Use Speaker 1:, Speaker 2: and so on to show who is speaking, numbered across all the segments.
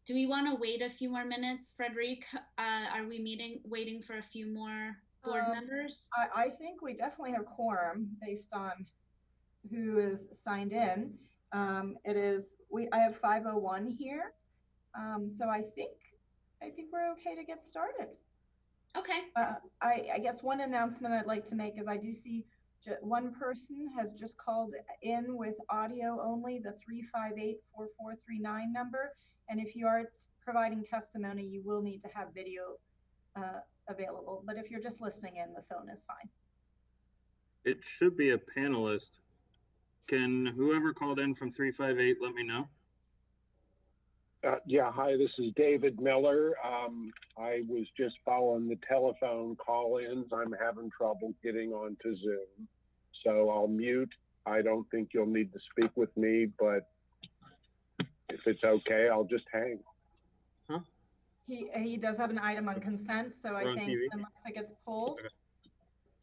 Speaker 1: Do we want to wait a few more minutes, Frederic? Are we waiting for a few more board members?
Speaker 2: I think we definitely have quorum based on who is signed in. I have 501 here. So I think we're okay to get started.
Speaker 1: Okay.
Speaker 2: I guess one announcement I'd like to make is I do see one person has just called in with audio only, the 358-4439 number. And if you are providing testimony, you will need to have video available. But if you're just listening in, the phone is fine.
Speaker 3: It should be a panelist. Can whoever called in from 358 let me know?
Speaker 4: Yeah, hi, this is David Miller. I was just following the telephone call-ins. I'm having trouble getting onto Zoom, so I'll mute. I don't think you'll need to speak with me, but if it's okay, I'll just hang.
Speaker 3: Huh?
Speaker 2: He does have an item on consent, so I think
Speaker 3: TV?
Speaker 2: unless it gets pulled,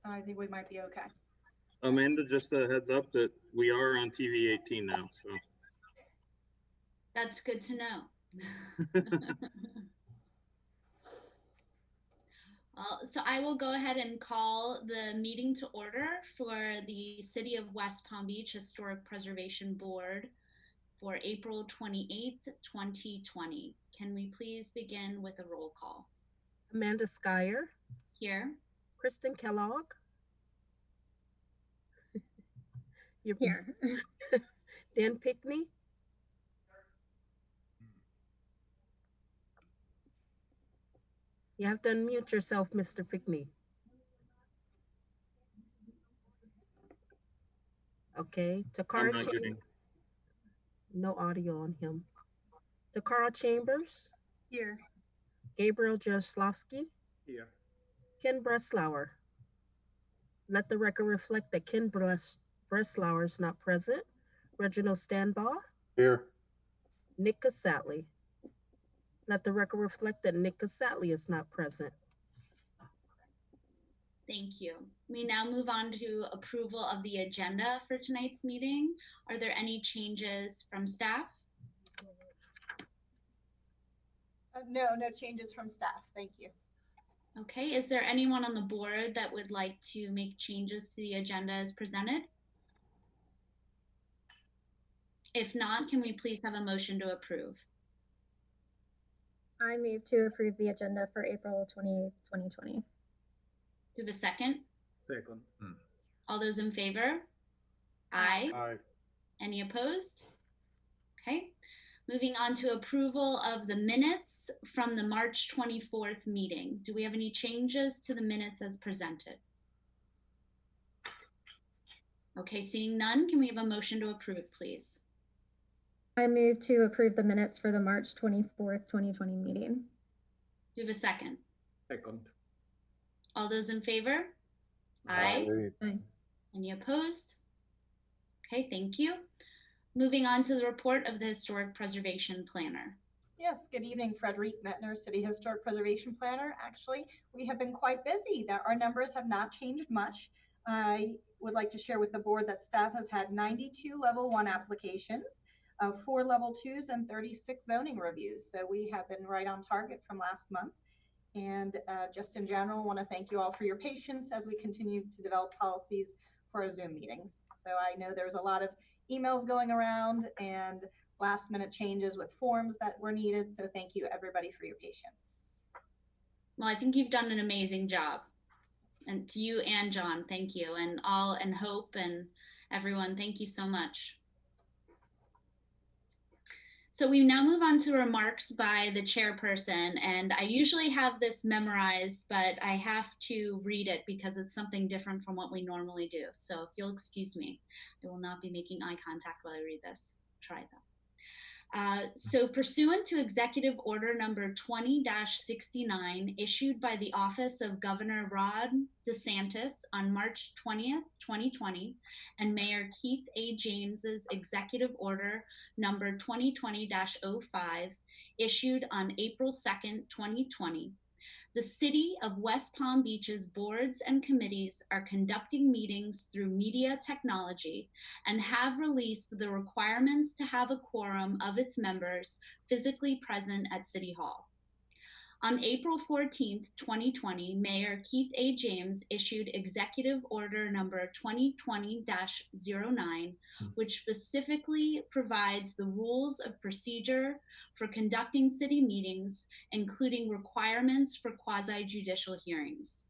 Speaker 2: I think we might be okay.
Speaker 3: Amanda, just a heads up that we are on TV 18 now, so.
Speaker 1: That's good to know. So I will go ahead and call the meeting to order for the City of West Palm Beach Historic Preservation Board for April 28th, 2020. Can we please begin with a roll call?
Speaker 5: Amanda Skyer.
Speaker 1: Here.
Speaker 5: Kristen Kellogg. You're
Speaker 1: here.
Speaker 5: Dan Pickney. You have to unmute yourself, Mr. Pickney. Okay, Takara Chambers. No audio on him. Takara Chambers.
Speaker 2: Here.
Speaker 5: Gabriel Jaslowski.
Speaker 6: Here.
Speaker 5: Ken Breslauer. Let the record reflect that Ken Breslauer is not present. Reginald Stanbaugh.
Speaker 4: Here.
Speaker 5: Nick Casatley. Let the record reflect that Nick Casatley is not present.
Speaker 1: Thank you. We now move on to approval of the agenda for tonight's meeting. Are there any changes from staff?
Speaker 2: No changes from staff. Thank you.
Speaker 1: Okay, is there anyone on the board that would like to make changes to the agenda as presented? If not, can we please have a motion to approve?
Speaker 7: I move to approve the agenda for April 20, 2020.
Speaker 1: Do you have a second?
Speaker 6: Second.
Speaker 1: All those in favor? Aye.
Speaker 6: Aye.
Speaker 1: Any opposed? Okay. Moving on to approval of the minutes from the March 24th meeting. Do we have any changes to the minutes as presented? Okay, seeing none, can we have a motion to approve, please?
Speaker 7: I move to approve the minutes for the March 24th, 2020 meeting.
Speaker 1: Do you have a second?
Speaker 6: Second.
Speaker 1: All those in favor? Aye.
Speaker 7: Aye.
Speaker 1: Any opposed? Okay, thank you. Moving on to the report of the Historic Preservation Planner.
Speaker 2: Yes, good evening, Frederic Metner, City Historic Preservation Planner. Actually, we have been quite busy. Our numbers have not changed much. I would like to share with the board that staff has had 92 level 1 applications, 4 level 2s, and 36 zoning reviews. So we have been right on target from last month. And just in general, I want to thank you all for your patience as we continue to develop policies for our Zoom meetings. So I know there's a lot of emails going around and last minute changes with forms that were needed. So thank you everybody for your patience.
Speaker 1: Well, I think you've done an amazing job. And to you and John, thank you. And Hope and everyone, thank you so much. So we now move on to remarks by the chairperson, and I usually have this memorized, but I have to read it because it's something different from what we normally do. So if you'll excuse me, I will not be making eye contact while I read this. Try that. So pursuant to Executive Order number 20-69 issued by the Office of Governor Ron DeSantis on March 20th, 2020, and Mayor Keith A. James's Executive Order number 2020-05 issued on April 2nd, 2020, The City of West Palm Beach's boards and committees are conducting meetings through media technology and have released the requirements to have a quorum of its members physically present at City Hall. On April 14th, 2020, Mayor Keith A. James issued Executive Order Number 2020-09, which specifically provides the rules of procedure for conducting city meetings, including requirements for quasi-judicial hearings.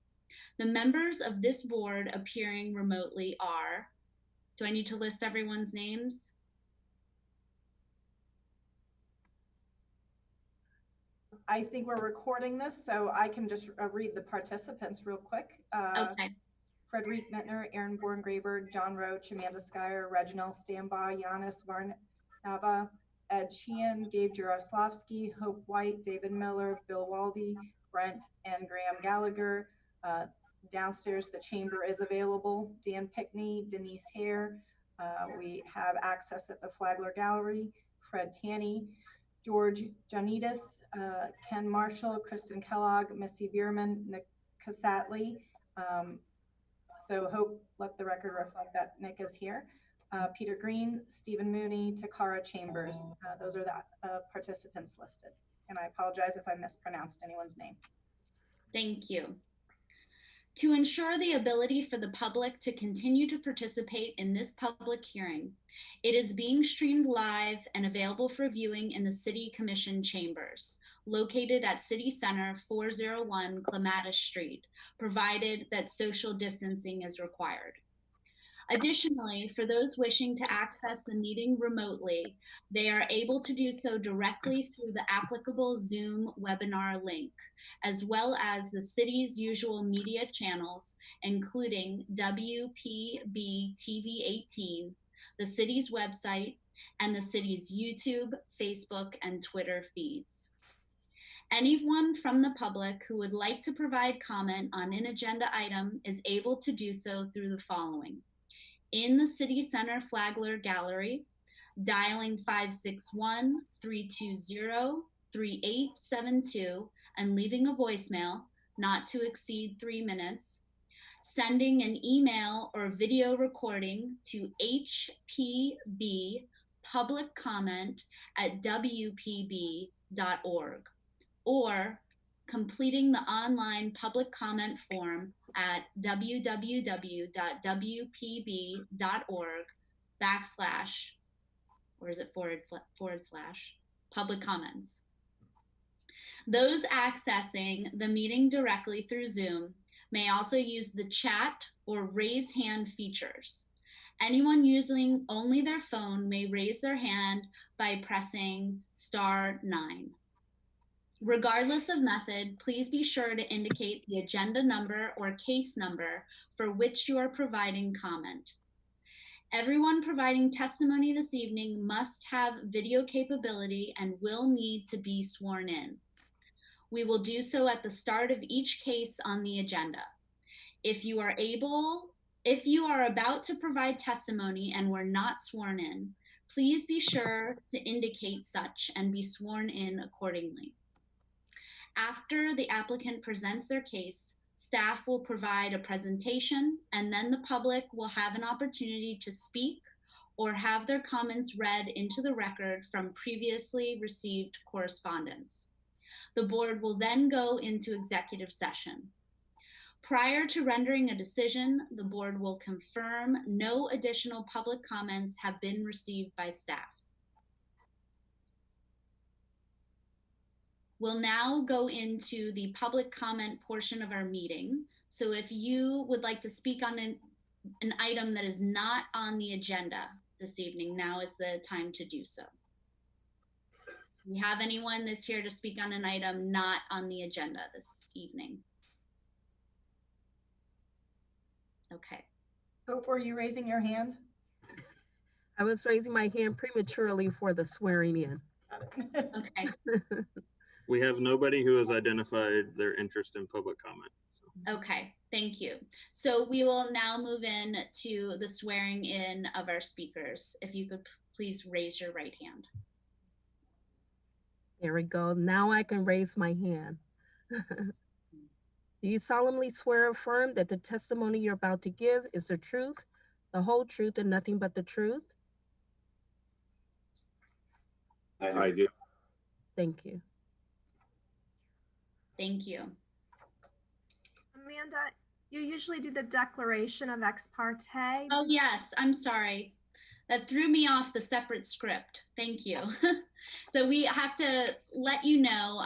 Speaker 1: The members of this board appearing remotely are, do I need to list everyone's names?
Speaker 2: I think we're recording this, so I can just read the participants real quick.
Speaker 1: Okay.
Speaker 2: Frederic Mettner, Aaron Borngraber, John Roach, Amanda Skyer, Reginald Stambaugh, Giannis Varnava, Ed Sheehan, Gabe Jaroslavsky, Hope White, David Miller, Bill Waldy, Brent and Graham Gallagher. Downstairs, the chamber is available. Dan Pickney, Denise Hare. We have access at the Flagler Gallery. Fred Tanny, George Janidis, Ken Marshall, Kristen Kellogg, Missy Bierman, Nick Casatley. So hope, let the record reflect that Nick is here. Peter Green, Stephen Mooney, Takara Chambers. Those are the participants listed. And I apologize if I mispronounced anyone's name.
Speaker 1: Thank you. To ensure the ability for the public to continue to participate in this public hearing, it is being streamed live and available for viewing in the City Commission chambers, located at City Center, 401 Clematis Street, provided that social distancing is required. Additionally, for those wishing to access the meeting remotely, they are able to do so directly through the applicable Zoom webinar link, as well as the city's usual media channels, including WPB-TV 18, the city's website, and the city's YouTube, Facebook, and Twitter feeds. Anyone from the public who would like to provide comment on an agenda item is able to do so through the following: in the City Center Flagler Gallery, dialing 561-320-3872 and leaving a voicemail not to exceed 3 minutes, sending an email or video recording to hpbpubliccomment@wpb.org, or completing the online public comment form at www.wpb.org/ or is it / public comments. Those accessing the meeting directly through Zoom may also use the chat or raise hand features. Anyone using only their phone may raise their hand by pressing *9. Regardless of method, please be sure to indicate the agenda number or case number for which you are providing comment. Everyone providing testimony this evening must have video capability and will need to be sworn in. We will do so at the start of each case on the agenda. If you are about to provide testimony and were not sworn in, please be sure to indicate such and be sworn in accordingly. After the applicant presents their case, staff will provide a presentation, and then the public will have an opportunity to speak or have their comments read into the record from previously received correspondence. The board will then go into executive session. Prior to rendering a decision, the board will confirm no additional public comments have been received by staff. We'll now go into the public comment portion of our meeting. So if you would like to speak on an item that is not on the agenda this evening, now is the time to do so. Do we have anyone that's here to speak on an item not on the agenda this evening? Okay.
Speaker 2: Hope, were you raising your hand?
Speaker 5: I was raising my hand prematurely for the swearing in.
Speaker 1: Okay.
Speaker 3: We have nobody who has identified their interest in public comment. So.
Speaker 1: Okay, thank you. So we will now move in to the swearing in of our speakers. If you could please raise your right hand.
Speaker 5: There we go. Now I can raise my hand. Do you solemnly swear or affirm that the testimony you're about to give is the truth, the whole truth, and nothing but the truth?
Speaker 4: I do.
Speaker 5: Thank you.
Speaker 1: Thank you.
Speaker 6: Amanda, you usually do the declaration of ex parte.
Speaker 1: Oh, yes, I'm sorry. That threw me off the separate script. Thank you. So we have to let you know,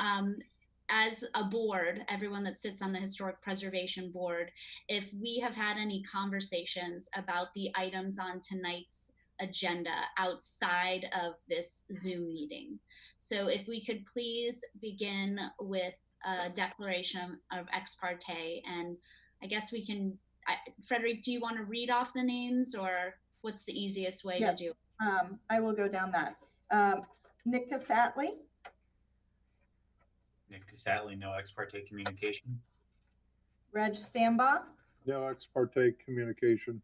Speaker 1: as a board, everyone that sits on the Historic Preservation Board, if we have had any conversations about the items on tonight's agenda outside of this Zoom meeting. So if we could please begin with a declaration of ex parte, and I guess we can, Frederick, do you want to read off the names, or what's the easiest way
Speaker 2: Yes.
Speaker 1: to do it?
Speaker 2: I will go down that. Nick Casatley,
Speaker 8: Nick Casatley, no ex parte communication.
Speaker 2: Reg Stambaugh,
Speaker 9: No ex parte communication.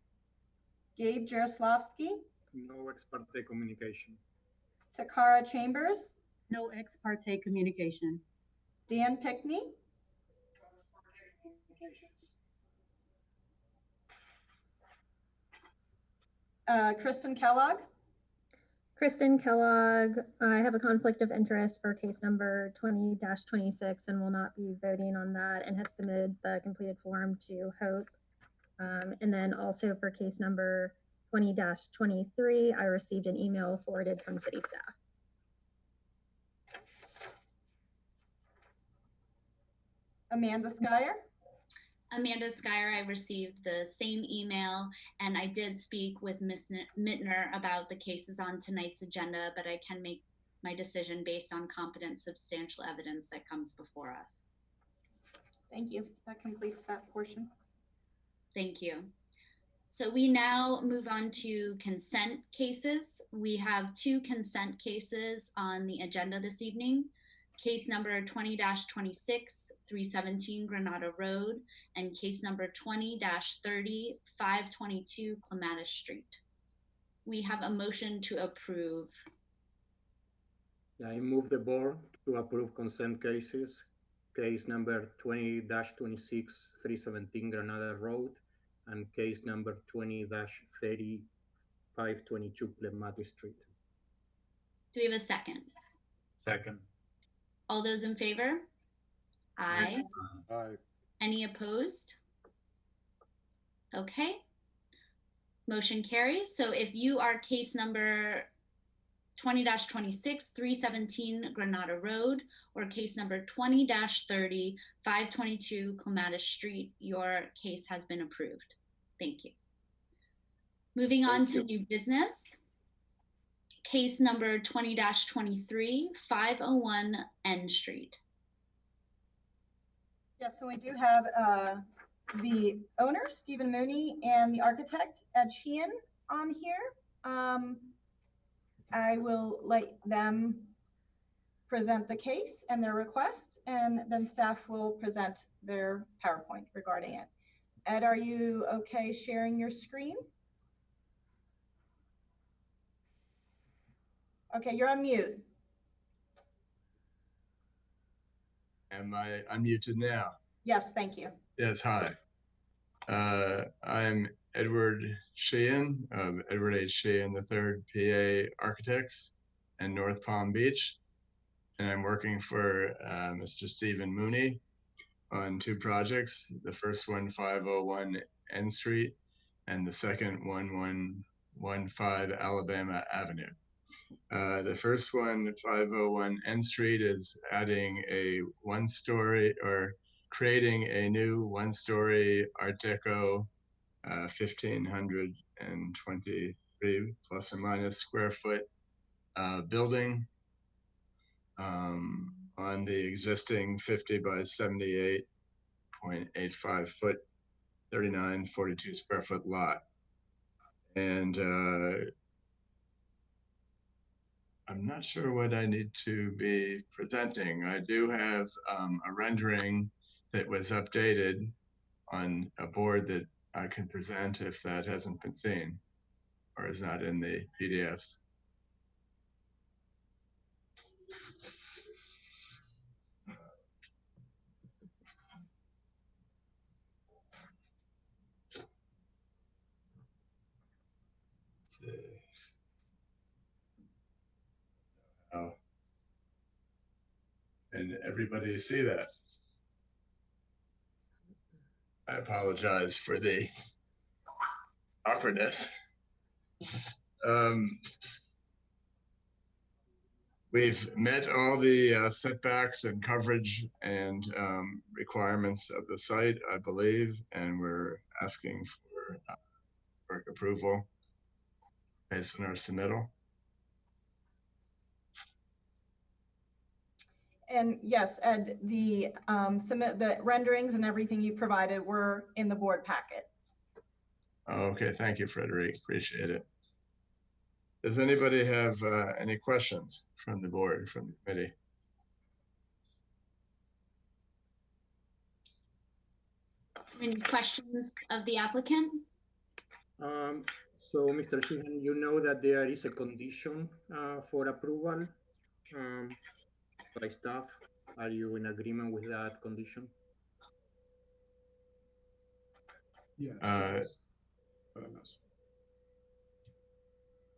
Speaker 2: Gabe Jaroslavsky,
Speaker 3: No ex parte communication.
Speaker 2: Takara Chambers,
Speaker 10: No ex parte communication.
Speaker 2: Dan Pickney, Kristen Kellogg,
Speaker 7: Kristen Kellogg, I have a conflict of interest for case number 20-26 and will not be voting on that, and have submitted the completed form to Hope. And then also for case number 20-23, I received an email forwarded from city staff.
Speaker 2: Amanda Skyer,
Speaker 1: Amanda Skyer, I received the same email, and I did speak with Ms. Mittner about the cases on tonight's agenda, but I can make my decision based on competent, substantial evidence that comes before us.
Speaker 2: thank you. That completes that portion.
Speaker 1: Thank you. So we now move on to consent cases. We have 2 consent cases on the agenda this evening. Case number 20-26, 317 Granada Road, and case number 20-30, 522 Clematis Street. We have a motion to approve.
Speaker 11: I move the board to approve consent cases. Case number 20-26, 317 Granada Road, and case number 20-30, 522 Clematis Street.
Speaker 1: Do we have a second?
Speaker 8: Second.
Speaker 1: All those in favor? Aye.
Speaker 9: Aye.
Speaker 1: Any opposed? Okay. Motion carries. So if you are case number 20-26, 317 Granada Road, or case number 20-30, 522 Clematis Street, your case has been approved. Thank you. Moving on to new business. Case number 20-23, 501 N Street.
Speaker 2: Yes, so we do have the owner, Stephen Mooney, and the architect, Ed Sheehan, on here. I will let them present the case and their request, and then staff will present their PowerPoint regarding it. Ed, are you okay sharing your screen? Okay, you're on mute.
Speaker 12: Am I unmuted now?
Speaker 2: Yes, thank you.
Speaker 12: Yes, hi. I'm Edward Sheehan of Edward H. Sheehan III PA Architects in North Palm Beach. And I'm working for Mr. Stephen Mooney on 2 projects. The first one, 501 N Street, and the second, 1115 Alabama Avenue. The first one, 501 N Street, is adding a 1-story, or creating a new 1-story Art Deco 1,523 plus or minus square foot building on the existing 50 by 78.85 foot, 3942 square foot lot. And I'm not sure what I need to be presenting. I do have a rendering that was updated on a board that I can present if that hasn't been seen or is not in the PDFs. Let's see. Oh. And everybody see that? I apologize for the awkwardness. We've met all the setbacks and coverage and requirements of the site, I believe, and we're asking for approval based on our submittal.
Speaker 2: And yes, Ed, the the renderings and everything you provided were in the board packet.
Speaker 12: Okay, thank you, Frederic. Appreciate it. Does anybody have any questions from the board, from the committee?
Speaker 1: Any questions of the applicant?
Speaker 11: So, Mr. Sheehan, you know that there is a condition for approval by staff. Are you in agreement with that condition?
Speaker 9: Yes.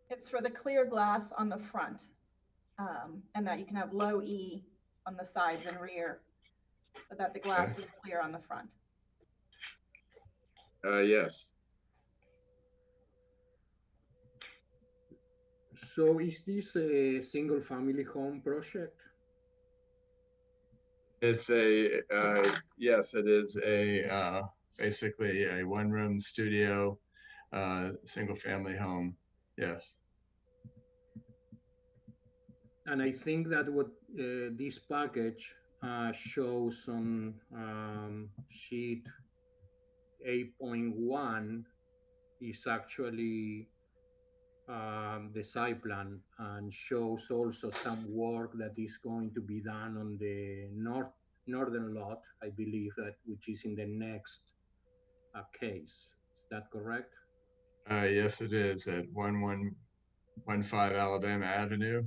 Speaker 2: It's for the clear glass on the front, and that you can have low E on the sides and rear, but that the glass is clear on the front.
Speaker 12: Yes.
Speaker 11: So is this a single family home project?
Speaker 12: It's a, yes, it is a, basically a one-room studio, single family home. Yes.
Speaker 11: And I think that what this package shows on sheet 8.1 is actually the site plan, and shows also some work that is going to be done on the northern lot, I believe, that which is in the next case. Is that correct?
Speaker 12: Yes, it is at 1115 Alabama Avenue,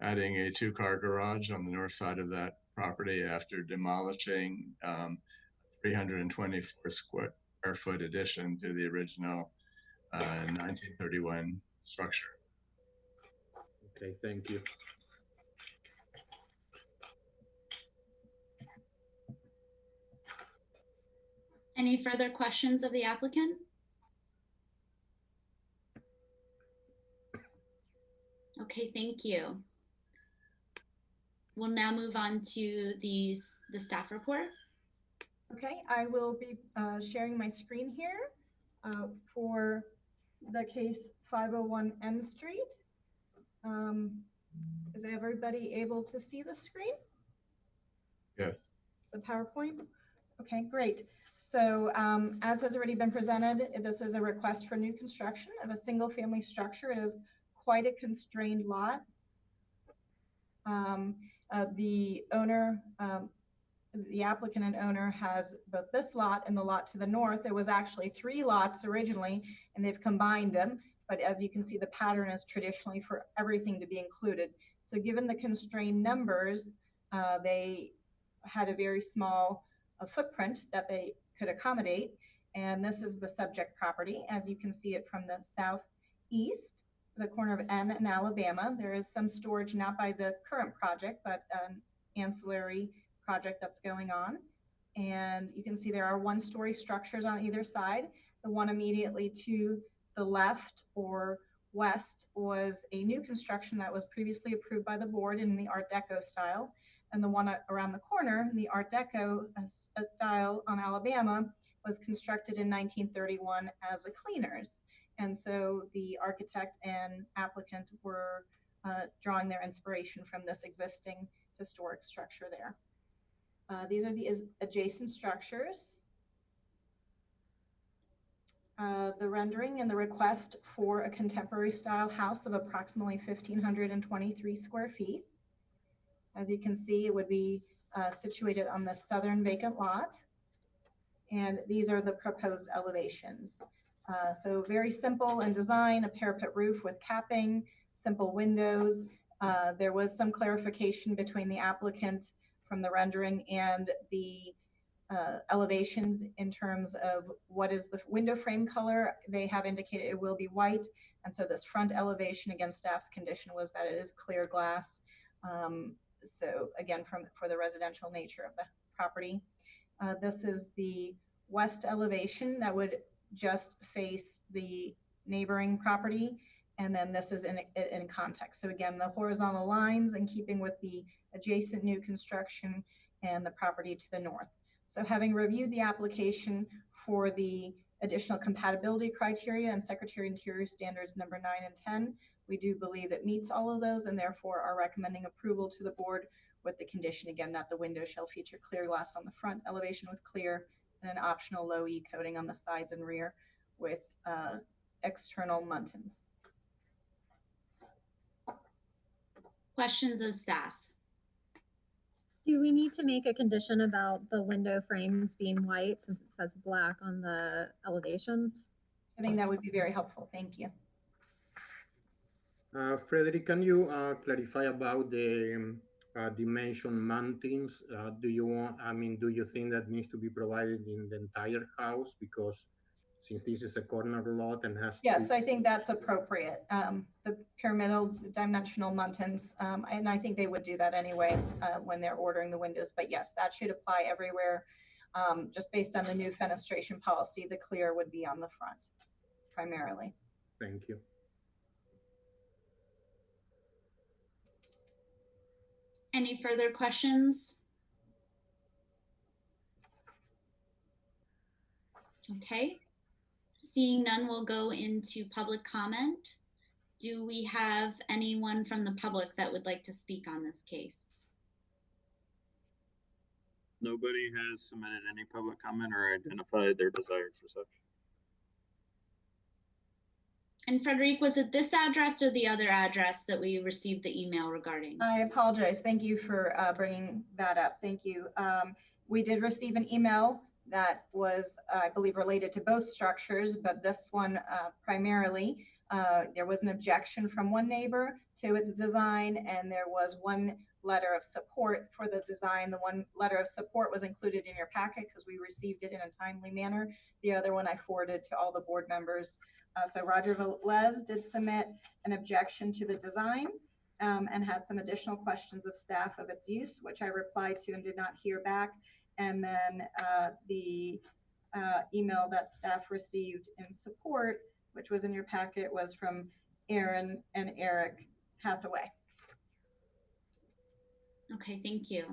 Speaker 12: adding a 2-car garage on the north side of that property after demolishing 324 square foot addition to the original 1931 structure.
Speaker 11: Okay, thank you.
Speaker 1: Any further questions of the applicant? Okay, thank you. We'll now move on to the staff report.
Speaker 2: Okay, I will be sharing my screen here for the case 501 N Street. Is everybody able to see the screen?
Speaker 12: Yes.
Speaker 2: The PowerPoint? Okay, great. So as has already been presented, this is a request for new construction of a single family structure. It is quite a constrained lot. The owner, the applicant and owner has both this lot and the lot to the north. There was actually 3 lots originally, and they've combined them. But as you can see, the pattern is traditionally for everything to be included. So given the constrained numbers, they had a very small footprint that they could accommodate. And this is the subject property. As you can see it from the southeast, the corner of N and Alabama. There is some storage not by the current project, but an ancillary project that's going on. And you can see there are 1-story structures on either side. The one immediately to the left or west was a new construction that was previously approved by the board in the Art Deco style. And the one around the corner, the Art Deco style on Alabama, was constructed in 1931 as a cleaners. And so the architect and applicant were drawing their inspiration from this existing historic structure there. These are the adjacent structures. The rendering and the request for a contemporary style house of approximately 1,523 square feet. As you can see, it would be situated on the southern vacant lot. And these are the proposed elevations. So very simple in design, a parapet roof with capping, simple windows. There was some clarification between the applicant from the rendering and the elevations in terms of what is the window frame color. They have indicated it will be white. And so this front elevation, again, staff's condition was that it is clear glass. So again, for the residential nature of the property. This is the west elevation that would just face the neighboring property. And then this is in context. So again, the horizontal lines in keeping with the adjacent new construction and the property to the north. So having reviewed the application for the additional compatibility criteria and Secretary of Interior standards number 9 and 10, we do believe it meets all of those and therefore are recommending approval to the board with the condition again that the window shall feature clear glass on the front elevation with clear and an optional low E coating on the sides and rear with external muntins.
Speaker 1: Questions of staff?
Speaker 7: Do we need to make a condition about the window frames being white since it says black on the elevations?
Speaker 2: I think that would be very helpful. Thank you.
Speaker 11: Frederick, can you clarify about the dimension mountings? Do you think that needs to be provided in the entire house? Because since this is a corner lot and has
Speaker 2: yes, I think that's appropriate. The pyramidal dimensional muntins, and I think they would do that anyway when they're ordering the windows. But yes, that should apply everywhere. Just based on the new fenestration policy, the clear would be on the front primarily.
Speaker 11: Thank you.
Speaker 1: Any further questions? Okay. Seeing none, we'll go into public comment. Do we have anyone from the public that would like to speak on this case?
Speaker 3: Nobody has submitted any public comment or identified their desire for such.
Speaker 1: And Frederic, was it this address or the other address that we received the email regarding?
Speaker 2: I apologize. Thank you for bringing that up. Thank you. We did receive an email that was, I believe, related to both structures, but this one primarily, there was an objection from one neighbor to its design, and there was one letter of support for the design. The one letter of support was included in your packet because we received it in a timely manner. The other one I forwarded to all the board members. So Roger Velez did submit an objection to the design and had some additional questions of staff of its use, which I replied to and did not hear back. And then the email that staff received in support, which was in your packet, was from Aaron and Eric Hathaway.
Speaker 1: Okay, thank you.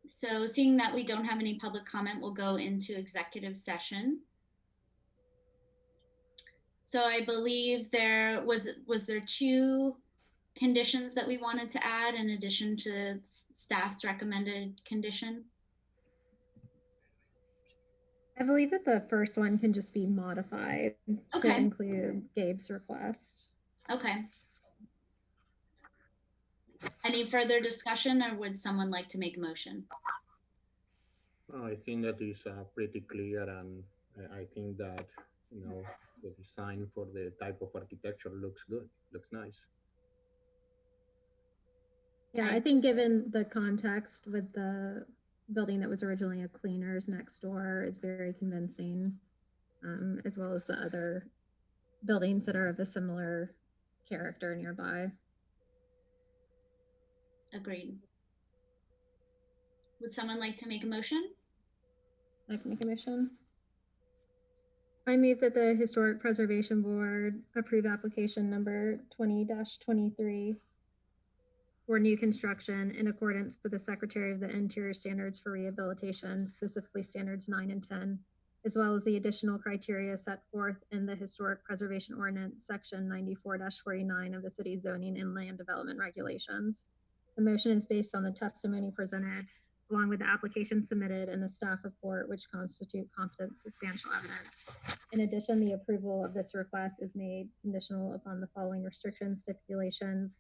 Speaker 1: So seeing that we don't have any public comment, we'll go into executive session. So I believe was there two conditions that we wanted to add in addition to staff's recommended condition?
Speaker 7: I believe that the first one can just be modified
Speaker 1: Okay.
Speaker 7: to include Gabe's request.
Speaker 1: Okay. Any further discussion, or would someone like to make a motion?
Speaker 11: I think that is pretty clear, and I think that, you know, the design for the type of architecture looks good, looks nice.
Speaker 7: Yeah, I think given the context with the building that was originally a cleaner's next door is very convincing, as well as the other buildings that are of a similar character nearby.
Speaker 1: Agreed. Would someone like to make a motion?
Speaker 7: I can make a motion. I move that the Historic Preservation Board approve application number 20-23 for new construction in accordance with the Secretary of the Interior standards for rehabilitation, specifically standards 9 and 10, as well as the additional criteria set forth in the Historic Preservation Ordinance, section 94-49 of the city's zoning and land development regulations. The motion is based on the testimony presented, along with the application submitted and the staff report, which constitute competent substantial evidence. In addition, the approval of this request is made conditional upon the following restrictions, stipulations,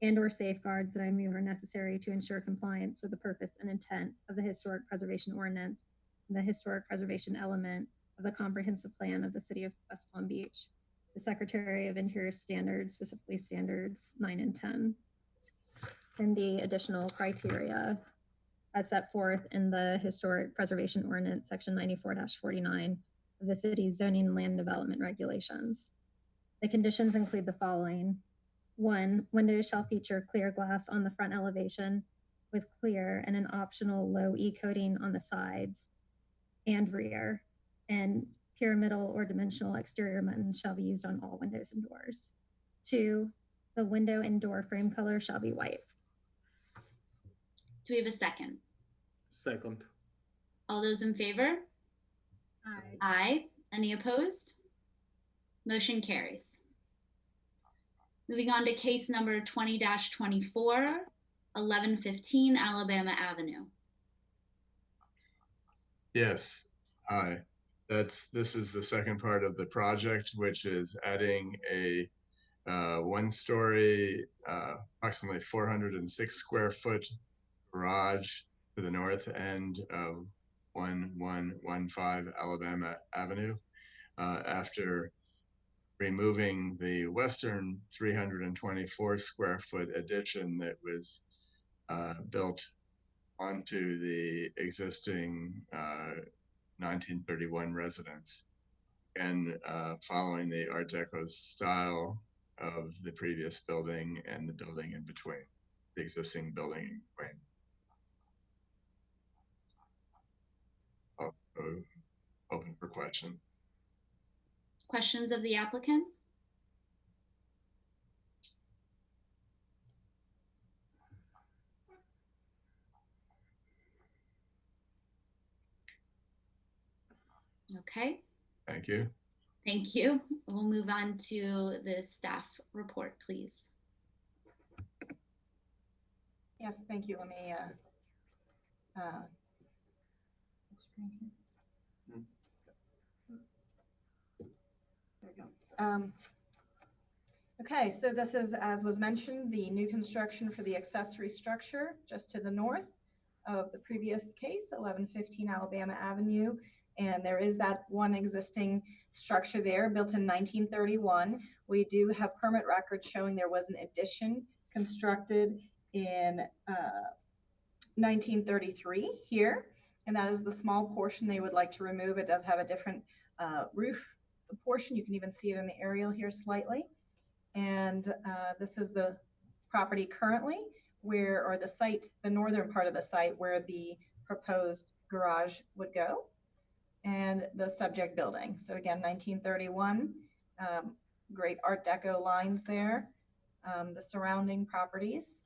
Speaker 7: and/or safeguards that I move are necessary to ensure compliance with the purpose and intent of the Historic Preservation Ordinance and the historic preservation element of the comprehensive plan of the city of West Palm Beach. The Secretary of Interior standards, specifically standards 9 and 10. And the additional criteria as set forth in the Historic Preservation Ordinance, Section 94-49 of the city's zoning and land development regulations. The conditions include the following. 1, windows shall feature clear glass on the front elevation with clear and an optional low E coating on the sides and rear, and pyramidal or dimensional exterior buttons shall be used on all windows and doors. 2, the window and door frame color shall be white.
Speaker 1: Do we have a second?
Speaker 11: Second.
Speaker 1: All those in favor?
Speaker 6: Aye.
Speaker 1: Aye. Any opposed? Motion carries. Moving on to case number 20-24, 1115 Alabama Avenue.
Speaker 12: Yes, hi. This is the second part of the project, which is adding a one-story, approximately 406 square foot garage to the north end of 1115 Alabama Avenue. After removing the western 324 square foot addition that was built onto the existing 1931 residence, and following the Art Deco style of the previous building and the building in between, the existing building in between. Also open for question.
Speaker 1: Questions of the applicant? Okay,
Speaker 12: Thank you.
Speaker 1: thank you. We'll move on to the staff report, please.
Speaker 2: Yes, thank you. Let me there we go. Okay, so this is, as was mentioned, the new construction for the accessory structure just to the north of the previous case, 1115 Alabama Avenue. And there is that one existing structure there built in 1931. We do have permit records showing there was an addition constructed in 1933 here. And that is the small portion they would like to remove. It does have a different roof portion. You can even see it in the aerial here slightly. And this is the property currently where, or the site, the northern part of the site where the proposed garage would go, and the subject building. So again, 1931, great Art Deco lines there, the surrounding properties.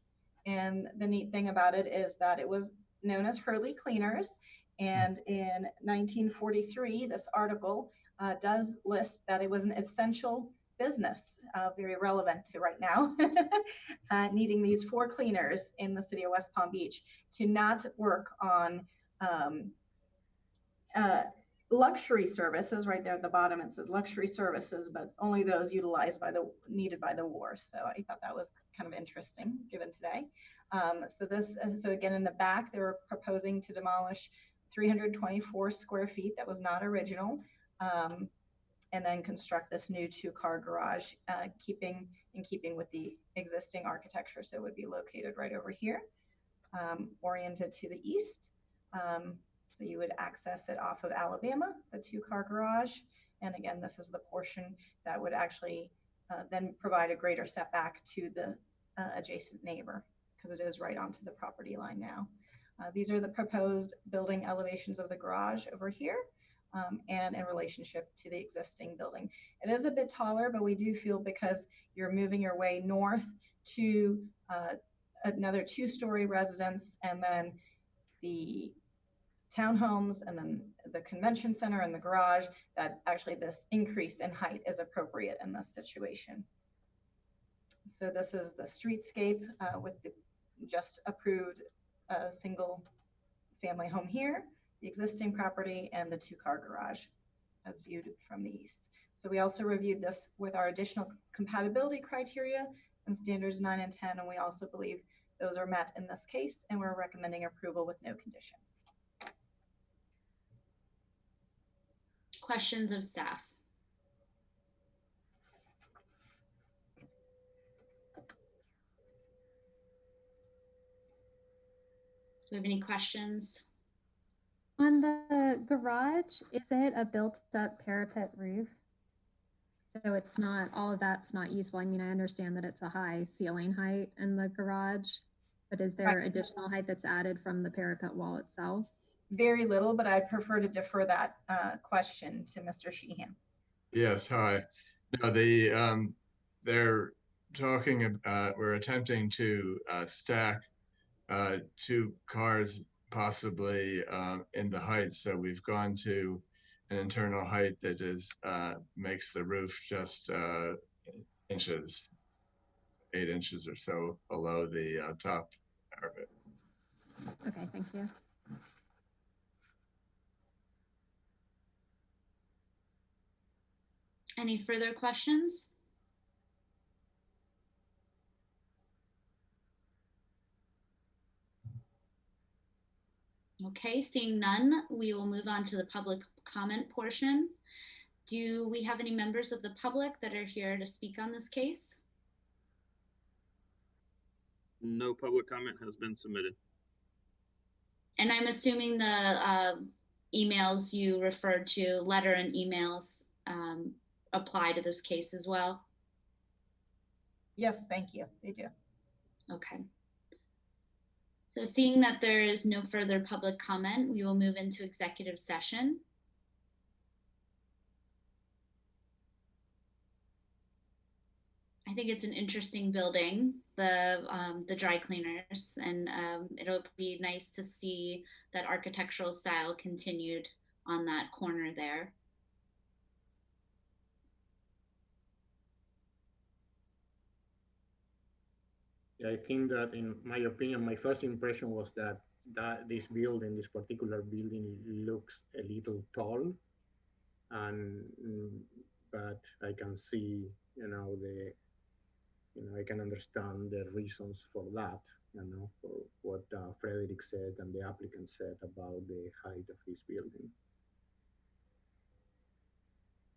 Speaker 2: And the neat thing about it is that it was known as Hurley Cleaners. And in 1943, this article does list that it was an essential business, very relevant to right now, needing these 4 cleaners in the city of West Palm Beach to not work on luxury services. Right there at the bottom it says luxury services, but only those utilized by the needed by the war. So I thought that was kind of interesting given today. So again, in the back they were proposing to demolish 324 square feet that was not original, and then construct this new 2-car garage, in keeping with the existing architecture. So it would be located right over here, oriented to the east. So you would access it off of Alabama, the 2-car garage. And again, this is the portion that would actually then provide a greater setback to the adjacent neighbor, because it is right onto the property line now. These are the proposed building elevations of the garage over here. And in relationship to the existing building. It is a bit taller, but we do feel because you're moving your way north to another 2-story residence, and then the townhomes, and then the convention center and the garage, that actually this increase in height is appropriate in this situation. So this is the streetscape with the just approved single family home here, the existing property, and the 2-car garage as viewed from the east. So we also reviewed this with our additional compatibility criteria and standards 9 and 10, and we also believe those are met in this case, and we're recommending approval with no conditions.
Speaker 1: Questions of staff? we have any questions?
Speaker 7: On the garage, is it a built-up parapet roof? So it's not, all of that's not useful. I mean, I understand that it's a high ceiling height in the garage, but is there additional height that's added from the parapet wall itself?
Speaker 2: Very little, but I'd prefer to defer that question to Mr. Sheehan.
Speaker 12: Yes, hi. No, they're talking, we're attempting to stack 2 cars possibly in the height. So we've gone to an internal height that is makes the roof just inches, 8 inches or so below the top parapet.
Speaker 7: Okay, thank you.
Speaker 1: Any further questions? Okay, seeing none, we will move on to the public comment portion. Do we have any members of the public that are here to speak on this case?
Speaker 3: No public comment has been submitted.
Speaker 1: And I'm assuming the emails you referred to, letter and emails, apply to this case as well?
Speaker 2: Yes, thank you. They do.
Speaker 1: Okay. So seeing that there is no further public comment, we will move into executive session. I think it's an interesting building, the dry cleaners, and it'll be nice to see that architectural style continued on that corner there.
Speaker 11: I think that, in my opinion, my first impression was that this building, this particular building, looks a little tall, and but I can see, I can understand the reasons for that, for what Frederick said and the applicant said about the height of this building.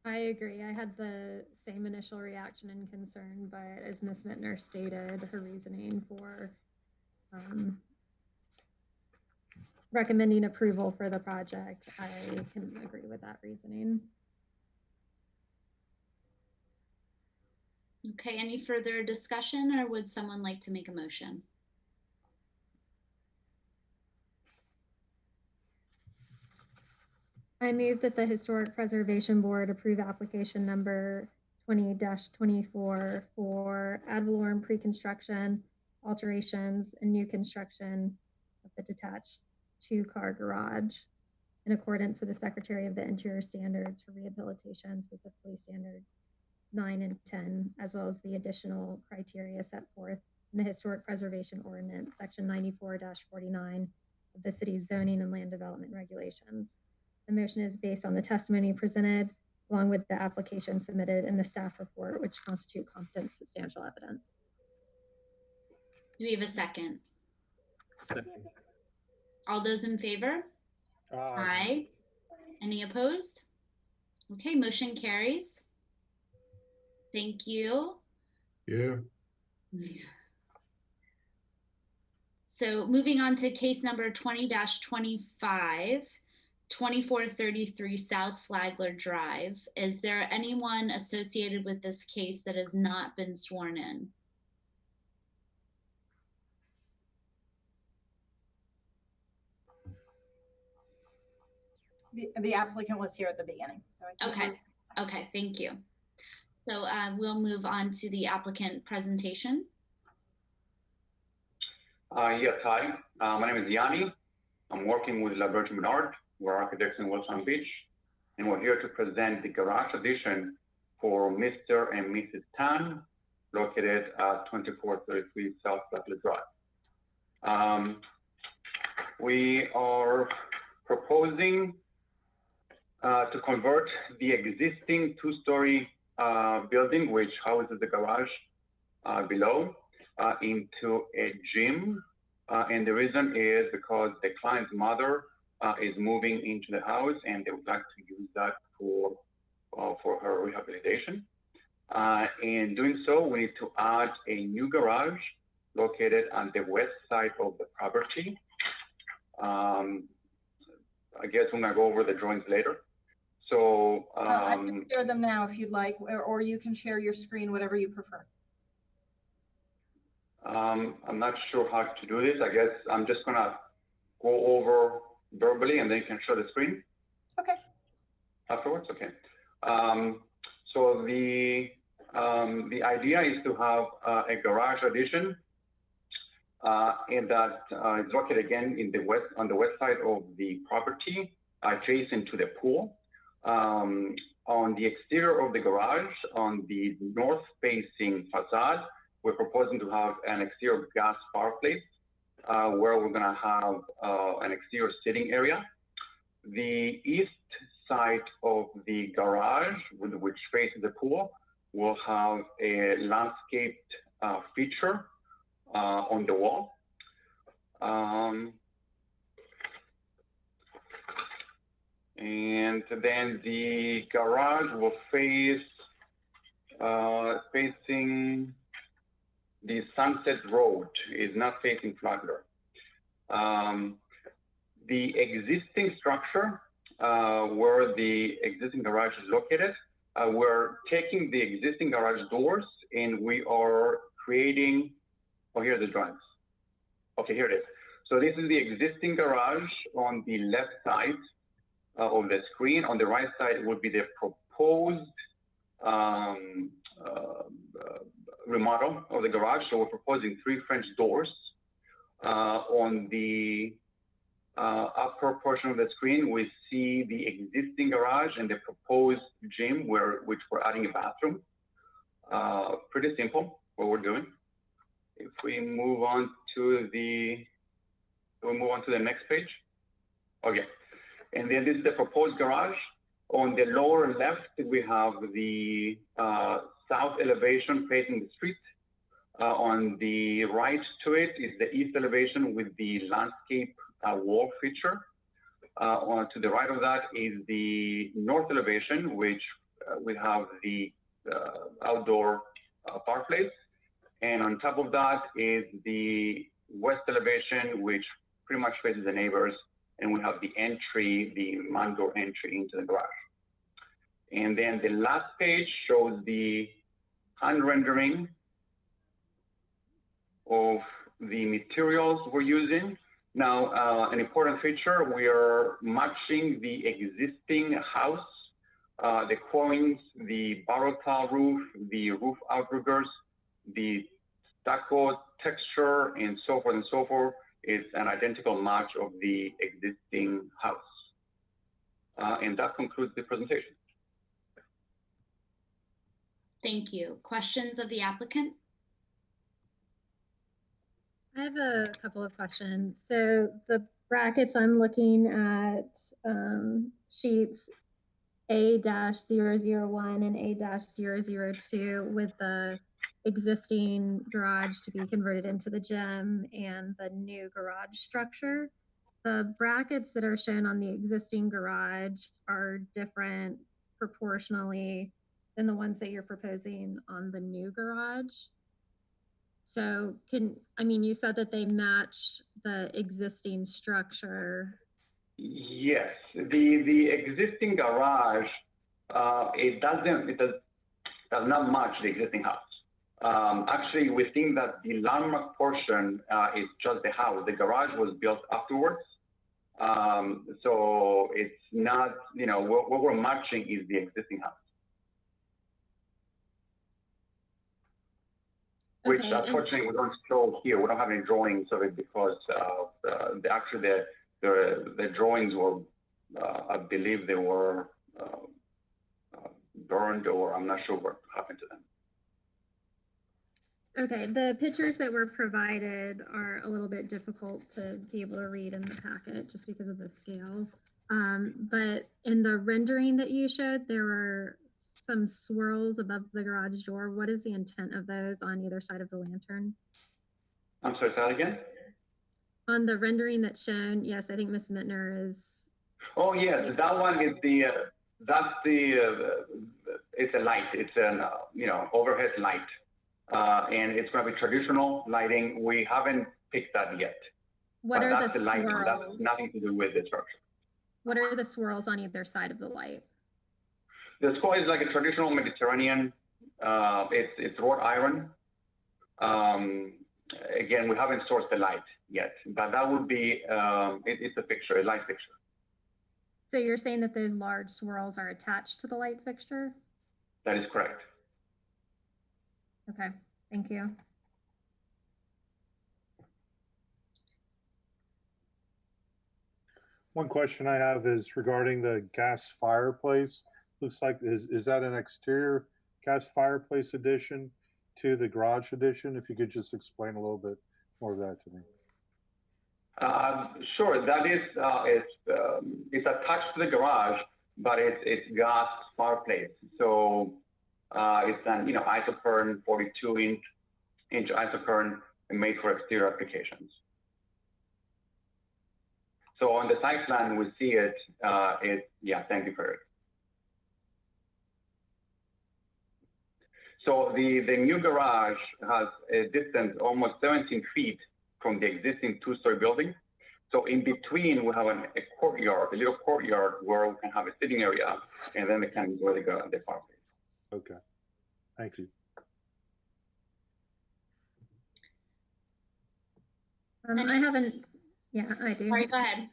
Speaker 7: I agree. I had the same initial reaction and concern, but as Ms. Mittner stated, her reasoning for recommending approval for the project, I can agree with that reasoning.
Speaker 1: Okay, any further discussion, or would someone like to make a motion?
Speaker 7: I move that the Historic Preservation Board approve application number 20-24 for ad valorem pre-construction, alterations, and new construction of the detached 2-car garage in accordance with the Secretary of the Interior standards for rehabilitation, specifically standards 9 and 10, as well as the additional criteria set forth in the Historic Preservation Ordinance, Section 94-49 of the city's zoning and land development regulations. The motion is based on the testimony presented, along with the application submitted in the staff report, which constitute competent substantial evidence.
Speaker 1: Do we have a second?
Speaker 11: Second.
Speaker 1: All those in favor?
Speaker 9: Aye.
Speaker 1: Any opposed? Okay, motion carries. Thank you.
Speaker 12: Yeah.
Speaker 1: So moving on to case number 20-25, 2433 South Flagler Drive. Is there anyone associated with this case that has not been sworn in?
Speaker 2: The applicant was here at the beginning. So
Speaker 1: Okay, thank you. So we'll move on to the applicant presentation.
Speaker 13: Yes, hi. My name is Yanni. I'm working with Laberge Menard. We're architects in West Palm Beach, and we're here to present the garage addition for Mr. and Mrs. Tan, located at 2433 South Flagler Drive. We are proposing to convert the existing 2-story building, which houses the garage below, into a gym. And the reason is because the client's mother is moving into the house, and they would like to use that for her rehabilitation. In doing so, we need to add a new garage located on the west side of the property. I guess we're gonna go over the drawings later. So
Speaker 2: I can share them now if you'd like, or you can share your screen, whatever you prefer.
Speaker 13: I'm not sure how to do this. I guess I'm just gonna go over verbally and then you can show the screen.
Speaker 2: Okay.
Speaker 13: Afterwards, okay. So the idea is to have a garage addition, and that is located again in the on the west side of the property, adjacent to the pool. On the exterior of the garage, on the north-facing facade, we're proposing to have an exterior gas fireplace, where we're gonna have an exterior sitting area. The east side of the garage, which faces the pool, will have a landscaped feature on the wall. And then the garage will face facing the Sunset Road, is not facing Flagler. The existing structure where the existing garage is located, we're taking the existing garage doors and we are creating, oh, here are the drawings. Okay, here it is. So this is the existing garage on the left side of the screen. On the right side would be the proposed remodel of the garage. So we're proposing 3 French doors. On the upper portion of the screen, we see the existing garage and the proposed gym, which we're adding a bathroom. Pretty simple what we're doing. If we move on to the next page. Okay, and then this is the proposed garage. On the lower left, we have the south elevation facing the street. On the right to it is the east elevation with the landscape wall feature. To the right of that is the north elevation, which we have the outdoor fireplace. And on top of that is the west elevation, which pretty much faces the neighbors. And we have the entry, the man door entry into the garage. And then the last page shows the hand rendering of the materials we're using. Now, an important feature, we are matching the existing house, the quoins, the barrel tile roof, the roof outriggers, the stucco texture, and so forth and so forth. It's an identical match of the existing house. And that concludes the presentation.
Speaker 1: Thank you. Questions of the applicant?
Speaker 7: I have a couple of questions. So the brackets, I'm looking at sheets A-001 and A-002 with the existing garage to be converted into the gym and the new garage structure. The brackets that are shown on the existing garage are different proportionally than the ones that you're proposing on the new garage. So you said that they match the existing structure.
Speaker 13: Yes, the existing garage, it does not match the existing house. Actually, we think that the landmark portion is just the house. The garage was built afterwards. So it's not, what we're matching is the existing house. Which unfortunately we don't show here. We don't have any drawings of it because the drawings were, I believe they were burned, or I'm not sure what happened to them.
Speaker 7: Okay, the pictures that were provided are a little bit difficult to be able to read in the packet just because of the scale. But in the rendering that you showed, there were some swirls above the garage door. What is the intent of those on either side of the lantern?
Speaker 13: I'm sorry, say that again?
Speaker 7: On the rendering that's shown, yes, I think Ms. Mittner is.
Speaker 13: Oh yes, that one is it's a light. It's an overhead light, and it's going to be traditional lighting. We haven't picked that yet.
Speaker 7: What
Speaker 13: But
Speaker 7: are the
Speaker 13: that's the light one. That's
Speaker 7: swirls?
Speaker 13: nothing to do with the structure.
Speaker 7: What are the swirls on either side of the light?
Speaker 13: The skull is like a traditional Mediterranean. It's wrought iron. Again, we haven't sourced the light yet, but that would be, it's a fixture, a light fixture.
Speaker 7: So you're saying that those large swirls are attached to the light fixture?
Speaker 13: That is correct.
Speaker 7: Okay, thank you.
Speaker 9: One question I have is regarding the gas fireplace. Looks like, is that an exterior gas fireplace addition to the garage addition? If you could just explain a little bit more of that to me.
Speaker 13: Sure, that is, it's attached to the garage, but it's gas fireplace. So it's an, isocurrent 42-inch isocurrent made for exterior applications. So on the site plan, we see it, yeah, thank you for it. So the new garage has a distance almost 17 feet from the existing two-story building. So in between, we have a courtyard, a little courtyard where we can have a sitting area, and then we can enjoy the fireplace.
Speaker 9: Okay, thank you.
Speaker 7: I haven't, yeah, I do.
Speaker 1: Sorry, go ahead.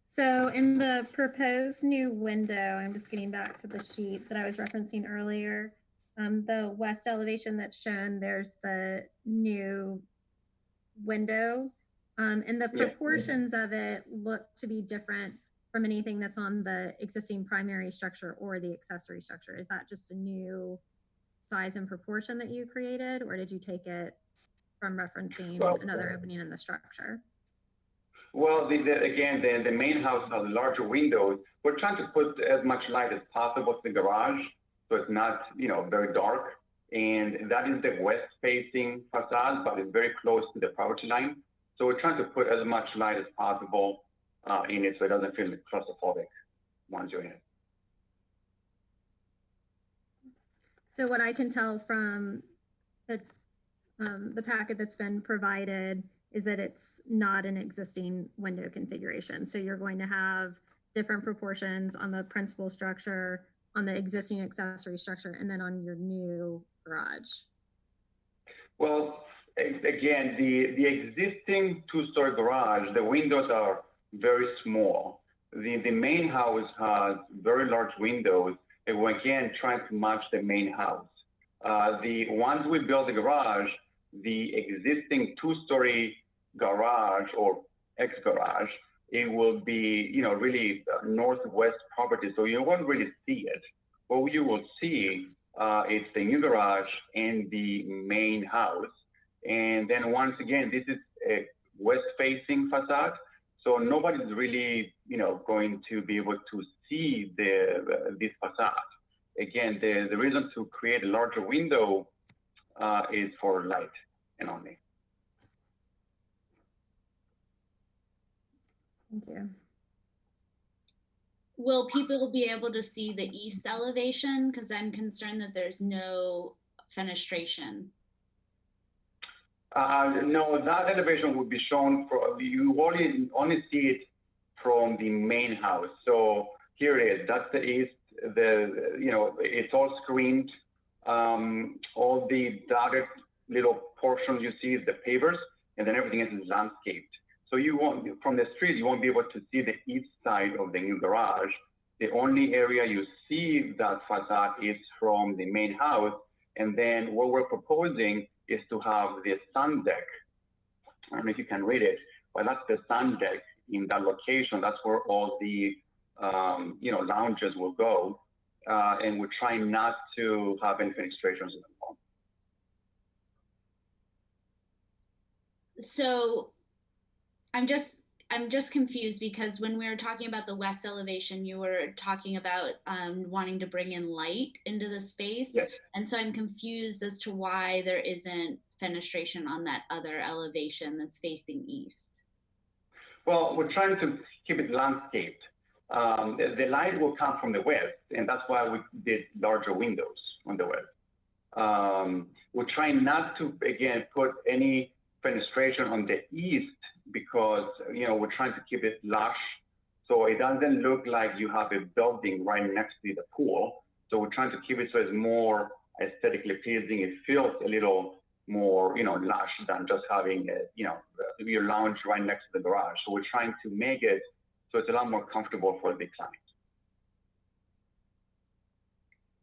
Speaker 7: So in the proposed new window, I'm just getting back to the sheet that I was referencing earlier. The west elevation that's shown, there's the new window, and the proportions of it look to be different from anything that's on the existing primary structure or the accessory structure. Is that just a new size and proportion that you created, or did you take it from referencing another opening in the structure?
Speaker 13: Well, again, the main house has larger windows. We're trying to put as much light as possible to the garage, so it's not, very dark. And that is the west-facing facade, but it's very close to the property line. So we're trying to put as much light as possible in it, so it doesn't feel claustrophobic once you're in it.
Speaker 7: So what I can tell from the packet that's been provided is that it's not an existing window configuration. So you're going to have different proportions on the principal structure, on the existing accessory structure, and then on your new garage.
Speaker 13: Well, again, the existing two-story garage, the windows are very small. The main house has very large windows, and we're again trying to match the main house. Once we build the garage, the existing two-story garage or ex-garage, it will be, really northwest property, so you won't really see it. What you will see is the new garage and the main house. And then once again, this is a west-facing facade, so nobody's really, going to be able to see this facade. Again, the reason to create a larger window is for light and only.
Speaker 7: Thank you.
Speaker 1: Will people be able to see the east elevation? Because I'm concerned that there's no fenestration.
Speaker 13: No, that elevation would be shown you only see it from the main house. So here it is, that's the east, it's all screened. All the dotted little portions you see is the pavers, and then everything else is landscaped. So you won't, from the street, you won't be able to see the east side of the new garage. The only area you see that facade is from the main house. And then what we're proposing is to have the sun deck. I don't know if you can read it, but that's the sun deck in that location. That's where all the, lounges will go. And we're trying not to have any fenestrations in the home.
Speaker 1: So I'm just confused because when we were talking about the west elevation, you were talking about wanting to bring in light into the space.
Speaker 13: Yes.
Speaker 1: And so I'm confused as to why there isn't fenestration on that other elevation that's facing east.
Speaker 13: Well, we're trying to keep it landscaped. The light will come from the west, and that's why we did larger windows on the west. We're trying not to, again, put any fenestration on the east because, you know, we're trying to keep it lush. So it doesn't look like you have a building right next to the pool. So we're trying to keep it so it's more aesthetically pleasing. It feels a little more, you know, lush than just having, you know, your lounge right next to the garage. So we're trying to make it so it's a lot more comfortable for the client.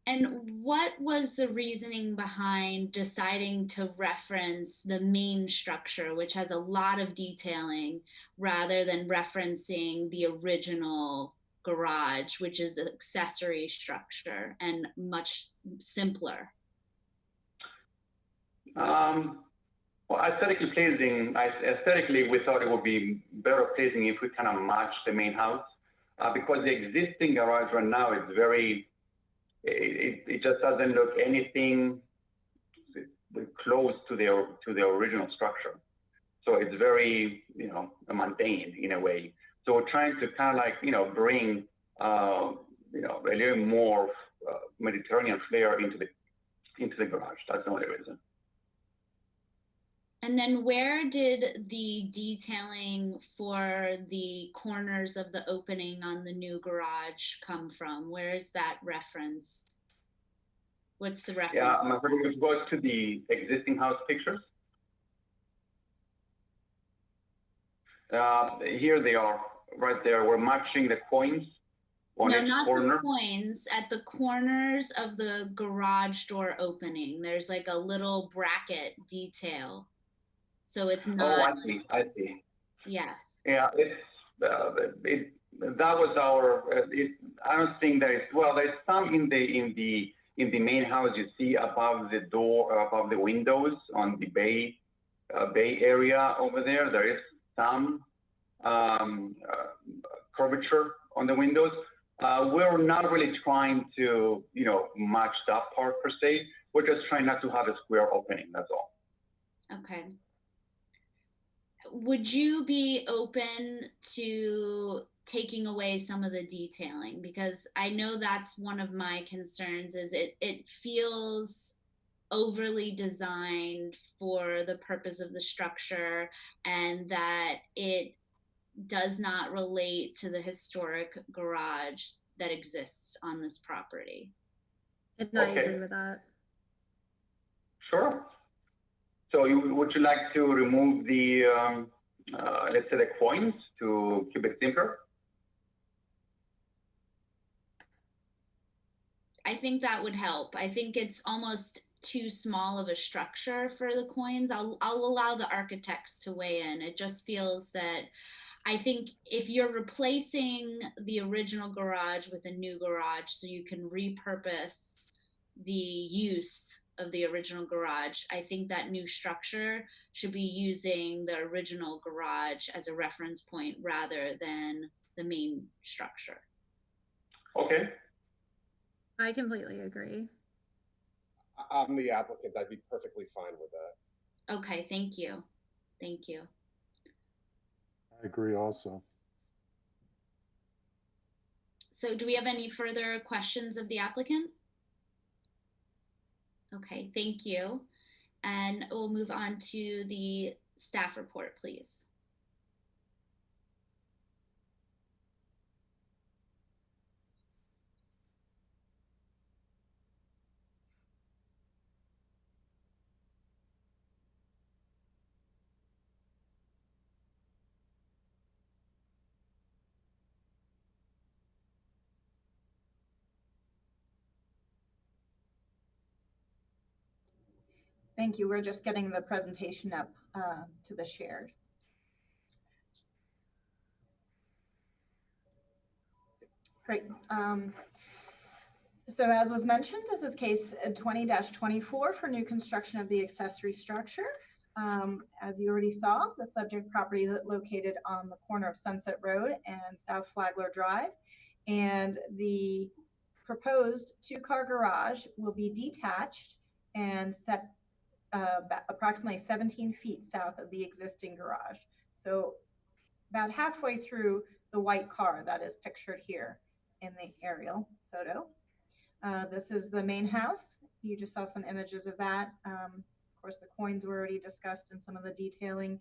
Speaker 1: And what was the reasoning behind deciding to reference the main structure, which has a lot of detailing, rather than referencing the original garage, which is an accessory structure and much simpler?
Speaker 13: Well, aesthetically, we thought it would be better pleasing if we kind of match the main house, because the existing garage right now is very, it just doesn't look anything close to the original structure. So it's very, you know, mundane in a way. So we're trying to kind of like, you know, bring, you know, a little more Mediterranean flair into the garage. That's the only reason.
Speaker 1: And then where did the detailing for the corners of the opening on the new garage come from? Where is that referenced? What's the reference?
Speaker 13: Yeah, I'm afraid we go to the existing house pictures. Here they are, right there. We're matching the coins on
Speaker 1: no,
Speaker 13: each
Speaker 1: not
Speaker 13: corner.
Speaker 1: the coins. At the corners of the garage door opening, there's like a little bracket detail. So it's not.
Speaker 13: Oh, I see.
Speaker 1: Yes.
Speaker 13: Yeah, it's that was our. I don't think there is. Well, there's some in the main house. You see above the door, above the windows on the bay area over there. There is some curvature on the windows. We're not really trying to, you know, match that part per se. We're just trying not to have a square opening. That's all.
Speaker 1: Okay. Would you be open to taking away some of the detailing? Because I know that's one of my concerns, is it feels overly designed for the purpose of the structure, and that it does not relate to the historic garage that exists on this property.
Speaker 7: And I agree with that.
Speaker 13: Sure. So would you like to remove the, let's say, the coins to keep it simpler?
Speaker 1: I think that would help. I think it's almost too small of a structure for the coins. I'll allow the architects to weigh in. It just feels that I think if you're replacing the original garage with a new garage so you can repurpose the use of the original garage, I think that new structure should be using the original garage as a reference point rather than the main structure.
Speaker 13: Okay.
Speaker 7: I completely agree.
Speaker 14: I'm the applicant. I'd be perfectly fine with that.
Speaker 1: Okay, thank you. Thank you.
Speaker 9: I agree also.
Speaker 1: So do we have any further questions of the applicant? Okay, thank you. And we'll move on to the staff report, please.
Speaker 2: Thank you. We're just getting the presentation up to the shared. Great. So as was mentioned, this is case 20-24 for new construction of the accessory structure. As you already saw, the subject property is located on the corner of Sunset Road and South Flagler Drive. And the proposed two-car garage will be detached and set approximately 17 feet south of the existing garage. So about halfway through the white car that is pictured here in the aerial photo. This is the main house. You just saw some images of that. Of course, the coins were already discussed in some of the detailing.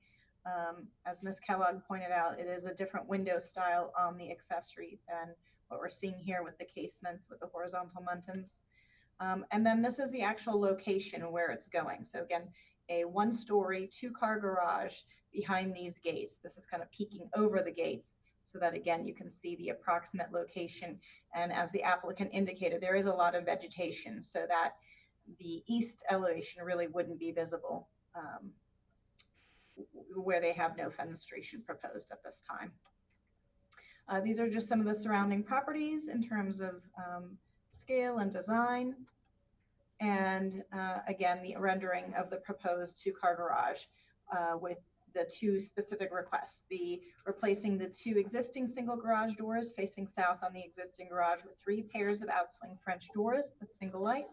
Speaker 2: As Ms. Kellogg pointed out, it is a different window style on the accessory than what we're seeing here with the casements with the horizontal muntins. And then this is the actual location where it's going. So again, a 1-story, 2-car garage behind these gates. This is kind of peeking over the gates so that, again, you can see the approximate location. And as the applicant indicated, there is a lot of vegetation so that the east elevation really wouldn't be visible where they have no fenestration proposed at this time. These are just some of the surrounding properties in terms of scale and design. And again, the rendering of the proposed 2-car garage with the 2 specific requests, the replacing the 2 existing single garage doors facing south on the existing garage with 3 pairs of outswing French doors with single light,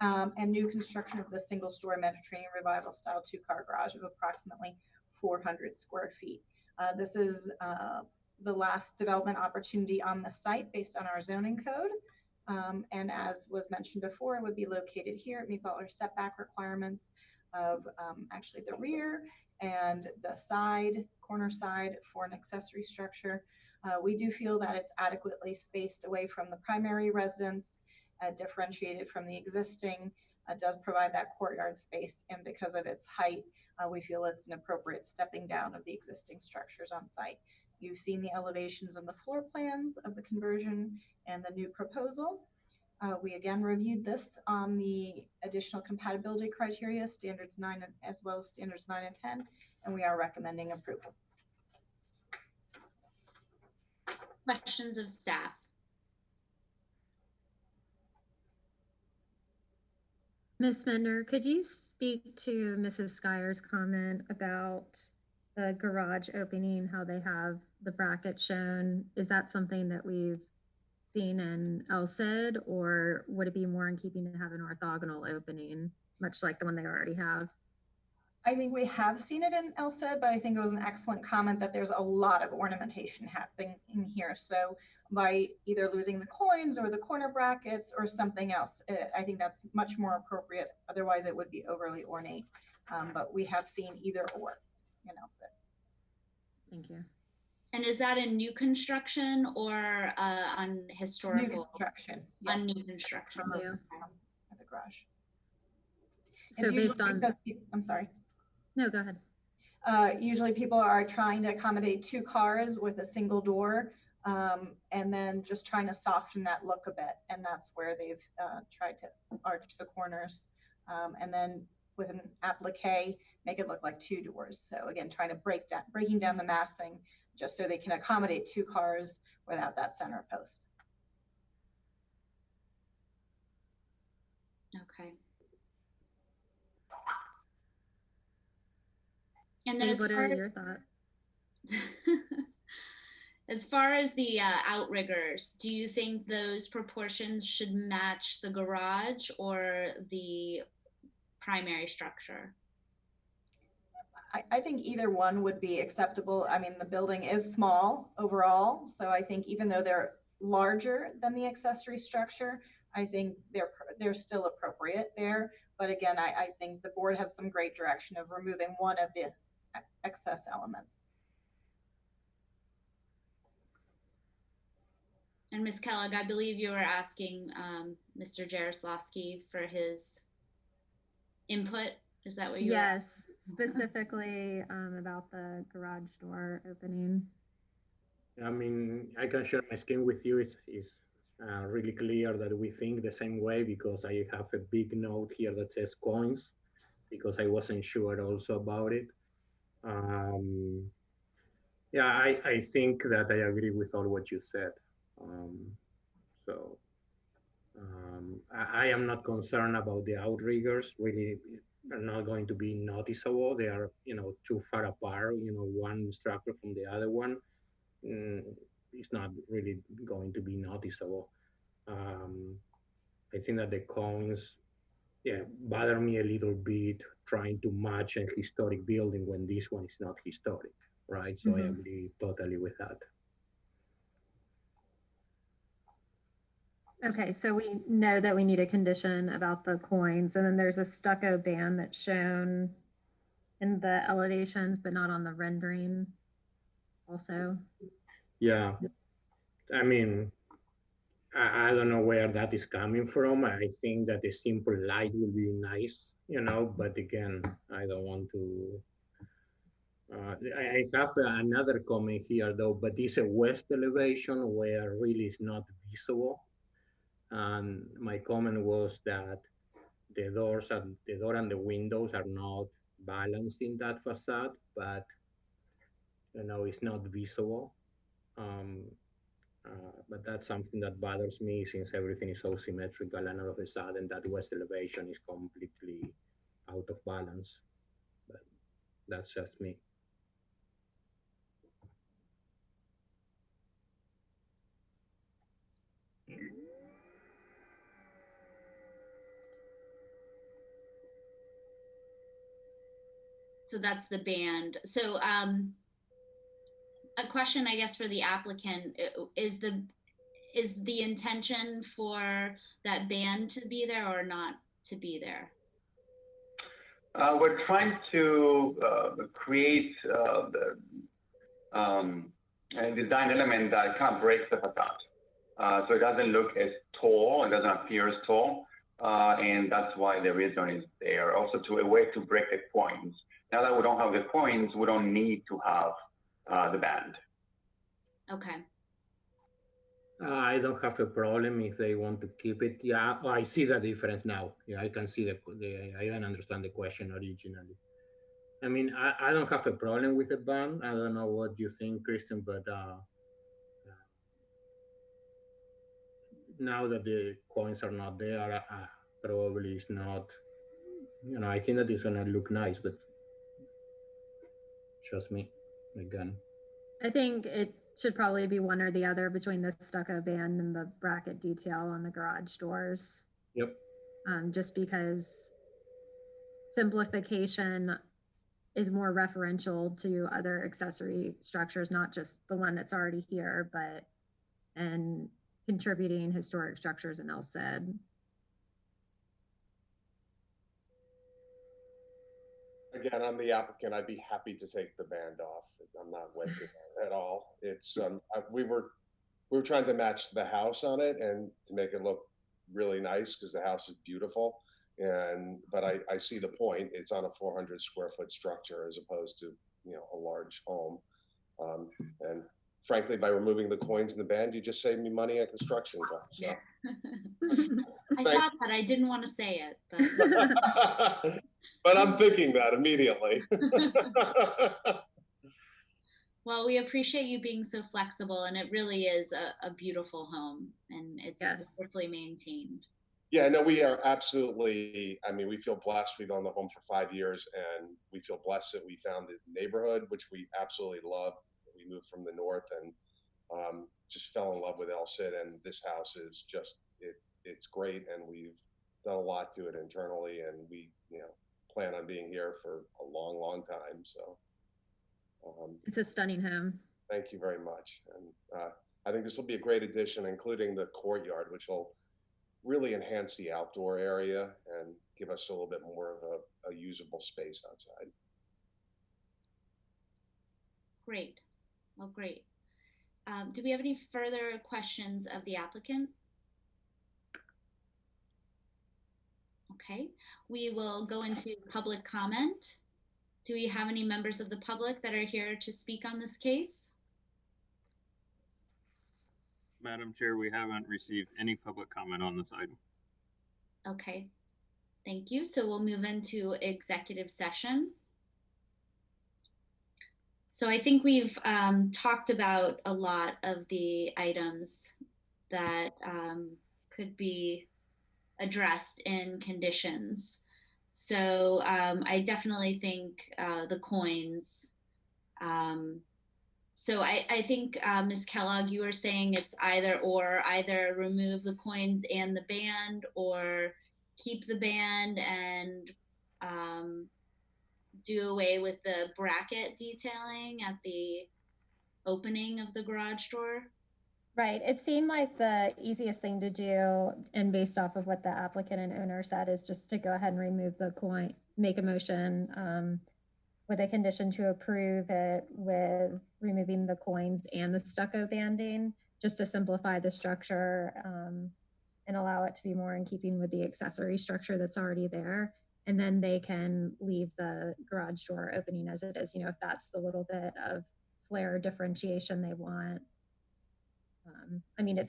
Speaker 2: and new construction of the single-story Mediterranean Revival style 2-car garage of approximately 400 square feet. This is the last development opportunity on the site based on our zoning code. And as was mentioned before, it would be located here. It meets all our setback requirements of actually the rear and the side, corner side for an accessory structure. We do feel that it's adequately spaced away from the primary residence, differentiated from the existing, does provide that courtyard space. And because of its height, we feel it's an appropriate stepping down of the existing structures on site. You've seen the elevations and the floor plans of the conversion and the new proposal. We again reviewed this on the additional compatibility criteria, standards 9 as well as standards 9 and 10, and we are recommending approval.
Speaker 1: Questions of staff?
Speaker 7: Ms. Mender, could you speak to Mrs. Skyer's comment about the garage opening, how they have the bracket shown? Is that something that we've seen in LCID, or would it be more in keeping to have an orthogonal opening, much like the one they already have?
Speaker 2: I think we have seen it in LCID, but I think it was an excellent comment that there's a lot of ornamentation happening in here. So by either losing the coins or the corner brackets or something else, I think that's much more appropriate. Otherwise, it would be overly ornate. But we have seen either or in LCID.
Speaker 7: Thank you.
Speaker 1: And is that in new construction or on historical?
Speaker 2: New construction. Yes.
Speaker 1: On new construction.
Speaker 7: Yeah.
Speaker 2: At the garage.
Speaker 7: So based on,
Speaker 2: I'm sorry.
Speaker 7: No, go ahead.
Speaker 2: Usually people are trying to accommodate 2 cars with a single door, and then just trying to soften that look a bit. And that's where they've tried to arch the corners, and then with an applique, make it look like 2 doors. So again, trying to breaking down the massing just so they can accommodate 2 cars without that center post.
Speaker 1: Okay. And then
Speaker 7: what are your thoughts?
Speaker 1: As far as the outriggers, do you think those proportions should match the garage or the primary structure?
Speaker 2: I think either one would be acceptable. I mean, the building is small overall, so I think even though they're larger than the accessory structure, I think they're still appropriate there. But again, I think the board has some great direction of removing one of the excess elements.
Speaker 1: And Ms. Kellogg, I believe you were asking Mr. Jaroslawski for his input. Is that what you?
Speaker 7: Yes, specifically about the garage door opening.
Speaker 11: I mean, I can share my screen with you. It's really clear that we think the same way, because I have a big note here that says coins, because I wasn't sure also about it. Yeah, I think that I agree with all what you said. I am not concerned about the outriggers. Really, they're not going to be noticeable. They are, too far apart. One structure from the other one. It's not really going to be noticeable. I think that the cones, bother me a little bit trying to match a historic building when this one is not historic, right? So I agree totally with that.
Speaker 7: Okay, so we know that we need a condition about the coins, and then there's a stucco band that's shown in the elevations, but not on the rendering also.
Speaker 11: Yeah, I mean, I don't know where that is coming from. I think that a simple light will be nice, you know, but again, I don't want to. I have another comment here though, but it's a west elevation where really it's not visible. And my comment was that the door and the windows are not balanced in that facade, but you know, it's not visible. Um, but that's something that bothers me since everything is so symmetrical and all of a sudden that west elevation is completely out of balance. But that's just me.
Speaker 1: So that's the band. So a question, I guess, for the applicant is the intention for that band to be there or not to be there?
Speaker 13: We're trying to create a design element that kind of breaks the facade. So it doesn't look as tall, it doesn't appear as tall, and that's why the reason is there. Also a way to break the coins. Now that we don't have the coins, we don't need to have the band.
Speaker 1: Okay.
Speaker 11: I don't have a problem if they want to keep it. Yeah, I see the difference now. Yeah, I can see I can understand the question originally. I mean, I don't have a problem with the band. I don't know what you think, Kristen, but now that the coins are not there, probably it's not, you know, I think that it's gonna look nice, but just me, again.
Speaker 7: I think it should probably be one or the other between the stucco band and the bracket detail on the garage doors.
Speaker 11: Yep.
Speaker 7: Just because simplification is more referential to other accessory structures, not just the one that's already here, but and contributing historic structures in LSID.
Speaker 14: Again, I'm the applicant. I'd be happy to take the band off. I'm not wed to that at all. It's we were trying to match the house on it and to make it look really nice because the house is beautiful. But I see the point. It's on a 400 square foot structure as opposed to, you know, a large home. And frankly, by removing the coins in the band, you just save me money at construction costs. So.
Speaker 1: Yeah. I thought that. I didn't want to say it, but
Speaker 14: but I'm thinking that immediately.
Speaker 1: Well, we appreciate you being so flexible, and it really is a beautiful home, and it's wonderfully maintained.
Speaker 14: Yeah, no, we are absolutely, I mean, we feel blessed. We've owned the home for 5 years, and we feel blessed that we found the neighborhood, which we absolutely love. We moved from the north and just fell in love with LSID, and this house is just, it's great, and we've done a lot to it internally, and we, you know, plan on being here for a long, long time. So
Speaker 7: it's a stunning home.
Speaker 14: Thank you very much. And I think this will be a great addition, including the courtyard, which will really enhance the outdoor area and give us a little bit more of a usable space outside.
Speaker 1: Great. Well, great. Do we have any further questions of the applicant? Okay, we will go into public comment. Do we have any members of the public that are here to speak on this case?
Speaker 3: Madam Chair, we haven't received any public comment on this item.
Speaker 1: Okay, thank you. So we'll move into executive session. So I think we've talked about a lot of the items that could be addressed in conditions. So I definitely think the coins. So I think, Ms. Kellogg, you were saying it's either or, either remove the coins and the band or keep the band and do away with the bracket detailing at the opening of the garage door?
Speaker 7: Right. It seemed like the easiest thing to do, and based off of what the applicant and owner said, is just to go ahead and remove the coin, make a motion with a condition to approve it with removing the coins and the stucco banding, just to simplify the structure and allow it to be more in keeping with the accessory structure that's already there. And then they can leave the garage door opening as it is, if that's the little bit of flair differentiation they want. I mean,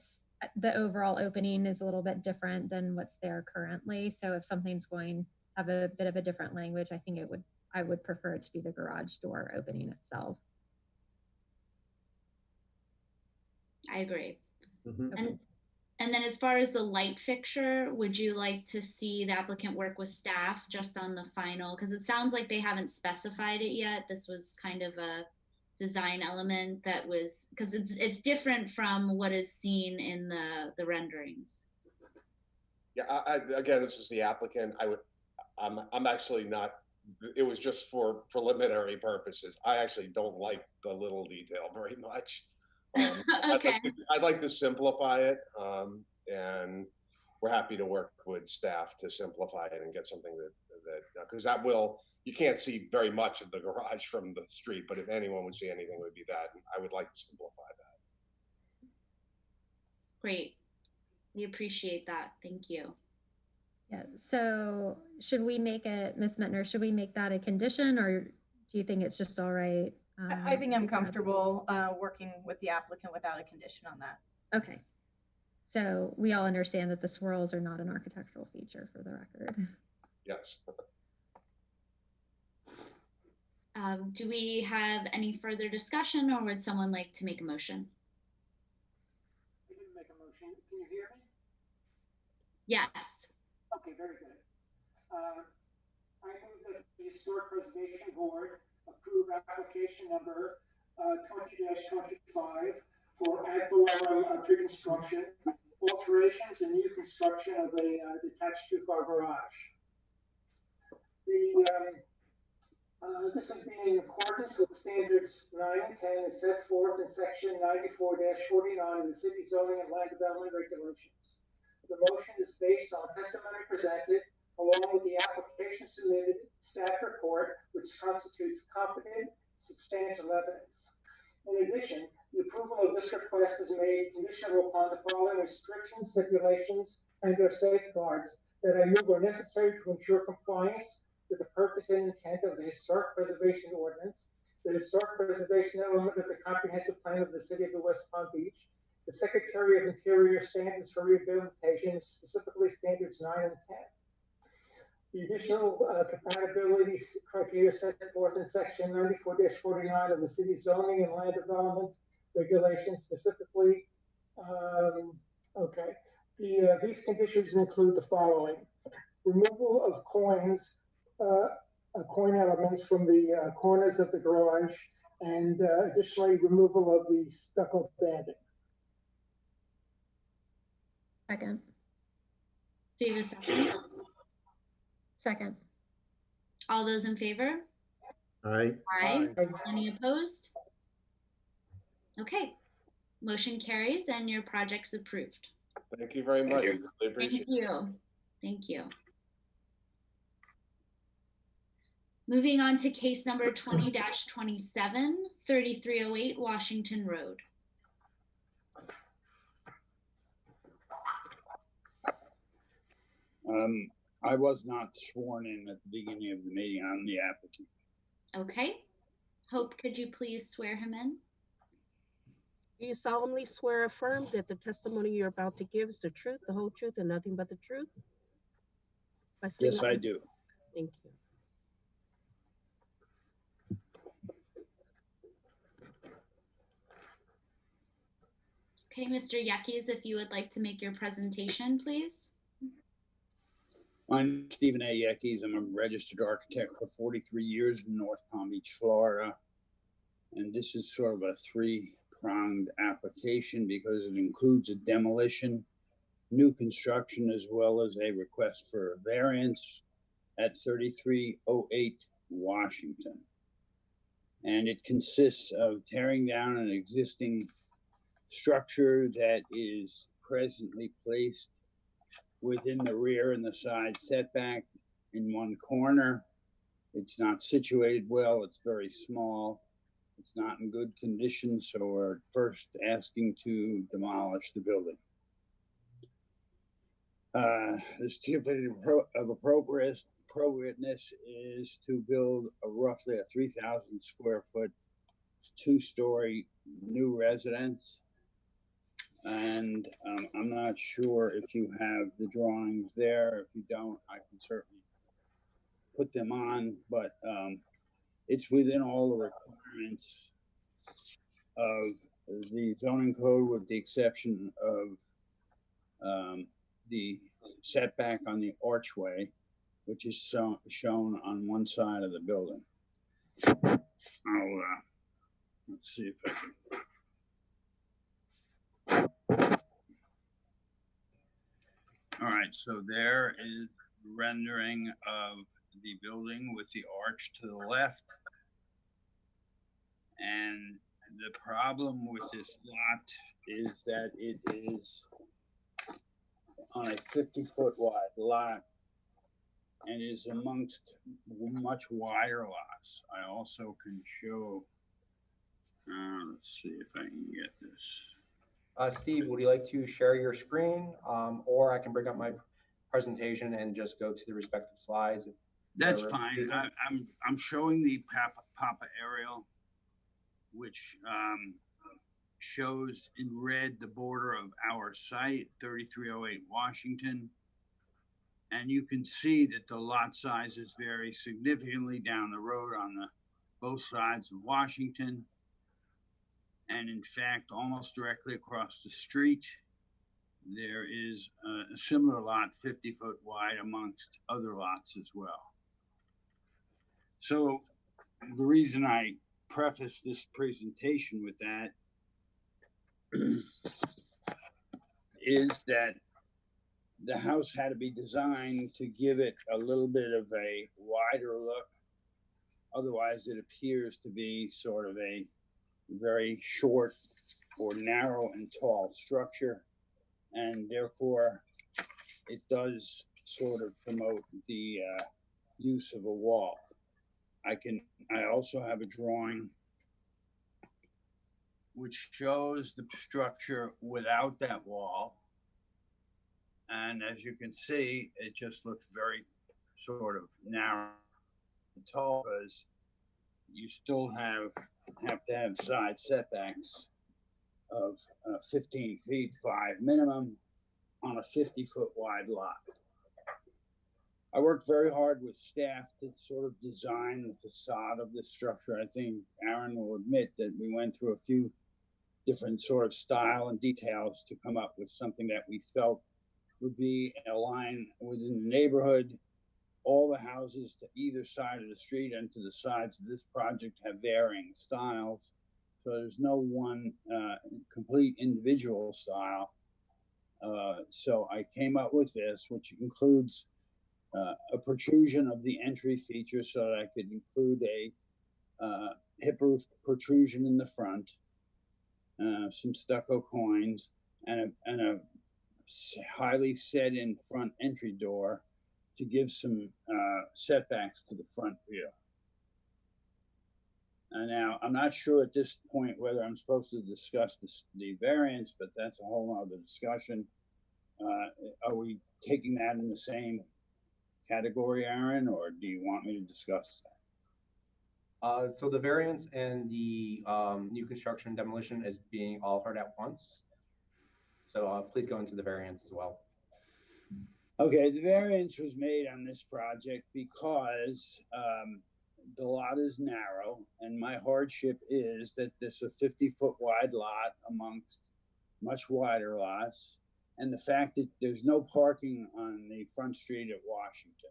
Speaker 7: the overall opening is a little bit different than what's there currently. So if something's going to have a bit of a different language, I think I would prefer it to be the garage door opening itself.
Speaker 1: I agree.
Speaker 11: Mhm.
Speaker 1: And then as far as the light fixture, would you like to see the applicant work with staff just on the final? Because it sounds like they haven't specified it yet. This was kind of a design element that was, because it's different from what is seen in the renderings.
Speaker 14: Yeah, again, this is the applicant. I'm actually not, it was just for preliminary purposes. I actually don't like the little detail very much.
Speaker 1: Okay.
Speaker 14: I'd like to simplify it, and we're happy to work with staff to simplify it and get something that because you can't see very much of the garage from the street, but if anyone would see anything, it would be that. And I would like to simplify that.
Speaker 1: Great. We appreciate that. Thank you.
Speaker 7: Yeah. So should we make it, Ms. Mettner, should we make that a condition, or do you think it's just all right?
Speaker 2: I think I'm comfortable working with the applicant without a condition on that.
Speaker 7: Okay. So we all understand that the swirls are not an architectural feature, for the record.
Speaker 14: Yes.
Speaker 1: Do we have any further discussion, or would someone like to make a motion?
Speaker 15: I can make a motion. Can you hear me?
Speaker 1: Yes.
Speaker 15: Okay, very good. I move that the Historic Preservation Board approve application number 20-25 for ad valorem pre-construction, alterations and new construction of a detached two-car garage. This is being in accordance with standards 9 and 10 as set forth in section 94-49 of the city zoning and land development regulations. The motion is based on testimony presented along with the application submitted staff report, which constitutes competent, substantial evidence. In addition, the approval of this request is made conditional upon the following restrictions, stipulations, and/or safeguards that I move are necessary to ensure compliance with the purpose and intent of the Historic Preservation Ordinance, the Historic Preservation element of the Comprehensive Plan of the City of West Palm Beach, the Secretary of Interior standards for rehabilitation, specifically standards 9 and 10. The additional compatibility criteria set forth in section 94-49 of the city zoning and land development regulations, specifically, these conditions include the following: removal of coins, coin elements from the corners of the garage, and additionally removal of the stucco banding.
Speaker 7: Second.
Speaker 1: Do you have a second?
Speaker 7: Second.
Speaker 1: All those in favor?
Speaker 11: Aye.
Speaker 1: Aye. Any opposed? Okay. Motion carries and your project's approved.
Speaker 14: Thank you very much. Really appreciate it.
Speaker 1: Thank you. Thank you. Moving on to case number 20-27, 3308 Washington Road.
Speaker 16: I was not sworn in at the beginning of the meeting. I'm the applicant.
Speaker 1: Okay. Hope, could you please swear him in?
Speaker 5: Do you solemnly swear or affirm that the testimony you're about to give is the truth, the whole truth, and nothing but the truth?
Speaker 16: Yes, I do.
Speaker 5: Thank you.
Speaker 1: Okay, Mr. Yeckes, if you would like to make your presentation, please.
Speaker 16: My name is Stephen A. Yeckes. I'm a registered architect for 43 years in North Palm Beach, Florida. And this is sort of a three-pronged application because it includes a demolition, new construction, as well as a request for a variance at 3308 Washington. And it consists of tearing down an existing structure that is presently placed within the rear and the side setback in one corner. It's not situated well, it's very small. It's not in good condition, so we're first asking to demolish the building. The certificate of appropriateness is to build roughly a 3,000 square foot, 2-story new residence. And I'm not sure if you have the drawings there. If you don't, I can certainly put them on, but it's within all the requirements of the zoning code, with the exception of the setback on the archway, which is shown on one side of the building. I'll let's see if I can. All right, so there is rendering of the building with the arch to the left. And the problem with this lot is that it is on a 50-foot wide lot and is amongst much wider lots. I also can show, let's see if I can get this.
Speaker 17: Steve, would you like to share your screen, or I can bring up my presentation and just go to the respective slides?
Speaker 16: That's fine. I'm showing the Papa aerial, which shows in red the border of our site, 3308 Washington. And you can see that the lot sizes vary significantly down the road on both sides of Washington. And in fact, almost directly across the street, there is a similar lot, 50-foot wide, amongst other lots as well. So the reason I preface this presentation with that is that the house had to be designed to give it a little bit of a wider look. Otherwise, it appears to be sort of a very short or narrow and tall structure. And therefore, it does sort of promote the use of a wall. I also have a drawing which shows the structure without that wall. And as you can see, it just looks very sort of narrow and tall, because you still have to have side setbacks of 15 feet, 5 minimum, on a 50-foot wide lot. I worked very hard with staff to sort of design the facade of this structure. I think Aaron will admit that we went through a few different sort of style and details to come up with something that we felt would be in a line within the neighborhood. All the houses to either side of the street and to the sides of this project have varying styles. So there's no one complete individual style. So I came up with this, which includes a protrusion of the entry feature, so that I could include a hip roof protrusion in the front, some stucco coins, and a highly set in front entry door to give some setbacks to the front view. And now I'm not sure at this point whether I'm supposed to discuss the variance, but that's a whole other discussion. Are we taking that in the same category, Aaron, or do you want me to discuss that?
Speaker 17: So the variance and the new construction and demolition is being all heard at once. So please go into the variance as well.
Speaker 16: Okay, the variance was made on this project because the lot is narrow, and my hardship is that there's a 50-foot wide lot amongst much wider lots, and the fact that there's no parking on the front street at Washington.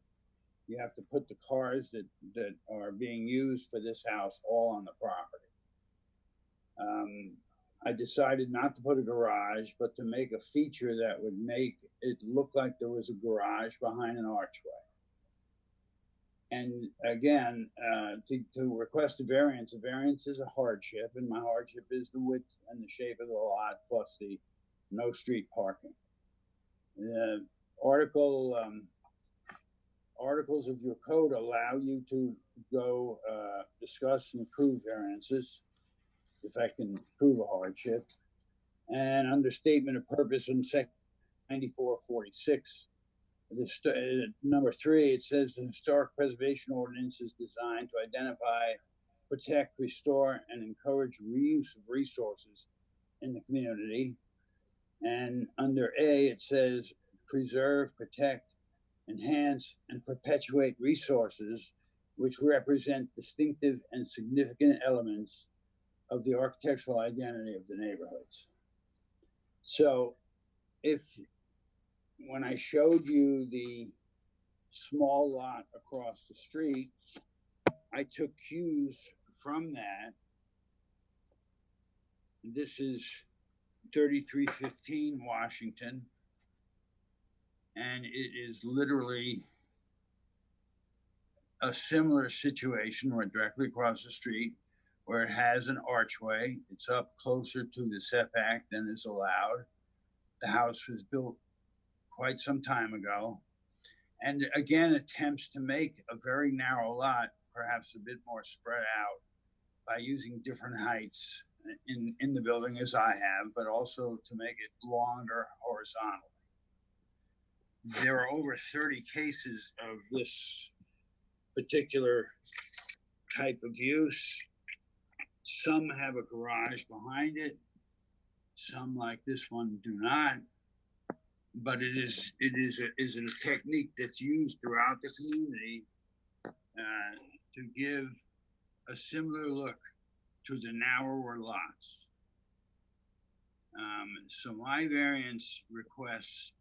Speaker 16: You have to put the cars that are being used for this house all on the property. I decided not to put a garage, but to make a feature that would make it look like there was a garage behind an archway. And again, to request a variance is a hardship, and my hardship is the width and the shape of the lot plus the no street parking. The articles of your code allow you to go discuss and approve variances, if I can prove a hardship. And under statement of purpose in section 9446, number 3, it says the historic preservation ordinance is designed to identify, protect, restore, and encourage reuse of resources in the community. And under A, it says preserve, protect, enhance, and perpetuate resources which represent distinctive and significant elements of the architectural identity of the neighborhoods. So when I showed you the small lot across the street, I took cues from that. This is 3315 Washington, and it is literally a similar situation. We're directly across the street where it has an archway. It's up closer to the setback than is allowed. The house was built quite some time ago, and again attempts to make a very narrow lot perhaps a bit more spread out by using different heights in the building, as I have, but also to make it longer horizontally. There are over 30 cases of this particular type of use. Some have a garage behind it. Some, like this one, do not. But it is a technique that's used throughout the community to give a similar look to the narrower lots. So my variance requests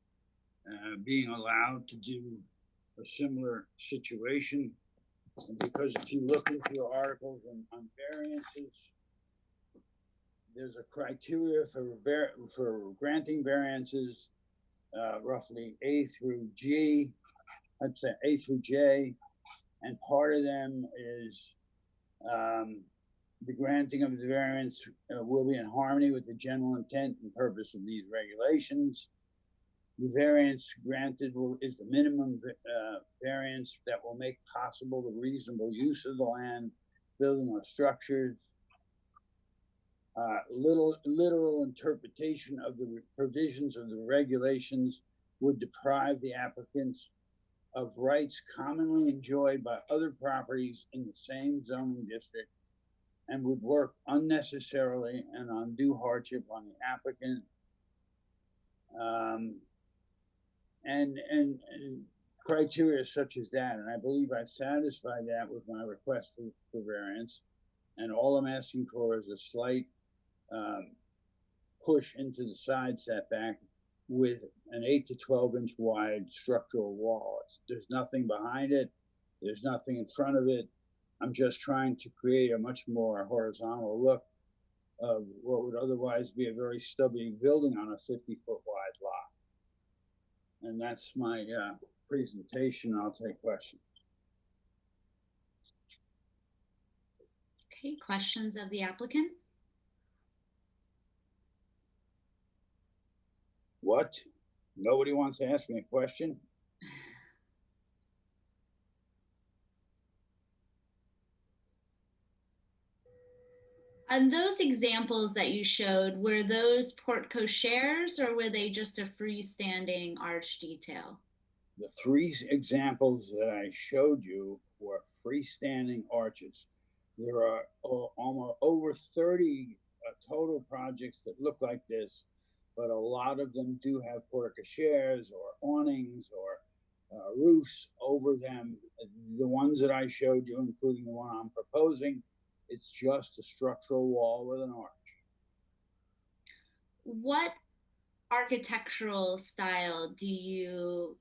Speaker 16: being allowed to do a similar situation, because if you look into your articles on variances, there's a criteria for granting variances, roughly A through G, I'd say A through J, and part of them is the granting of the variance will be in harmony with the general intent and purpose of these regulations. The variance granted is the minimum variance that will make possible the reasonable use of the land, building, or structures. Literal interpretation of the provisions of the regulations would deprive the applicants of rights commonly enjoyed by other properties in the same zoning district, and would work unnecessarily and undue hardship on the applicant. And criteria such as that, and I believe I satisfied that with my request for variance. And all I'm asking for is a slight push into the side setback with an 8 to 12 inch wide structural wall. There's nothing behind it. There's nothing in front of it. I'm just trying to create a much more horizontal look of what would otherwise be a very stubby building on a 50-foot wide lot. And that's my presentation. I'll take questions.
Speaker 1: Okay, questions of the applicant?
Speaker 16: What? Nobody wants to ask me a question?
Speaker 1: And those examples that you showed, were those porte cocheres or were they just a freestanding arch detail?
Speaker 16: The 3 examples that I showed you were freestanding arches. There are almost over 30 total projects that look like this, but a lot of them do have porte cocheres or awnings or roofs over them. The ones that I showed you, including the one I'm proposing, it's just a structural wall with an arch.
Speaker 1: What architectural style do you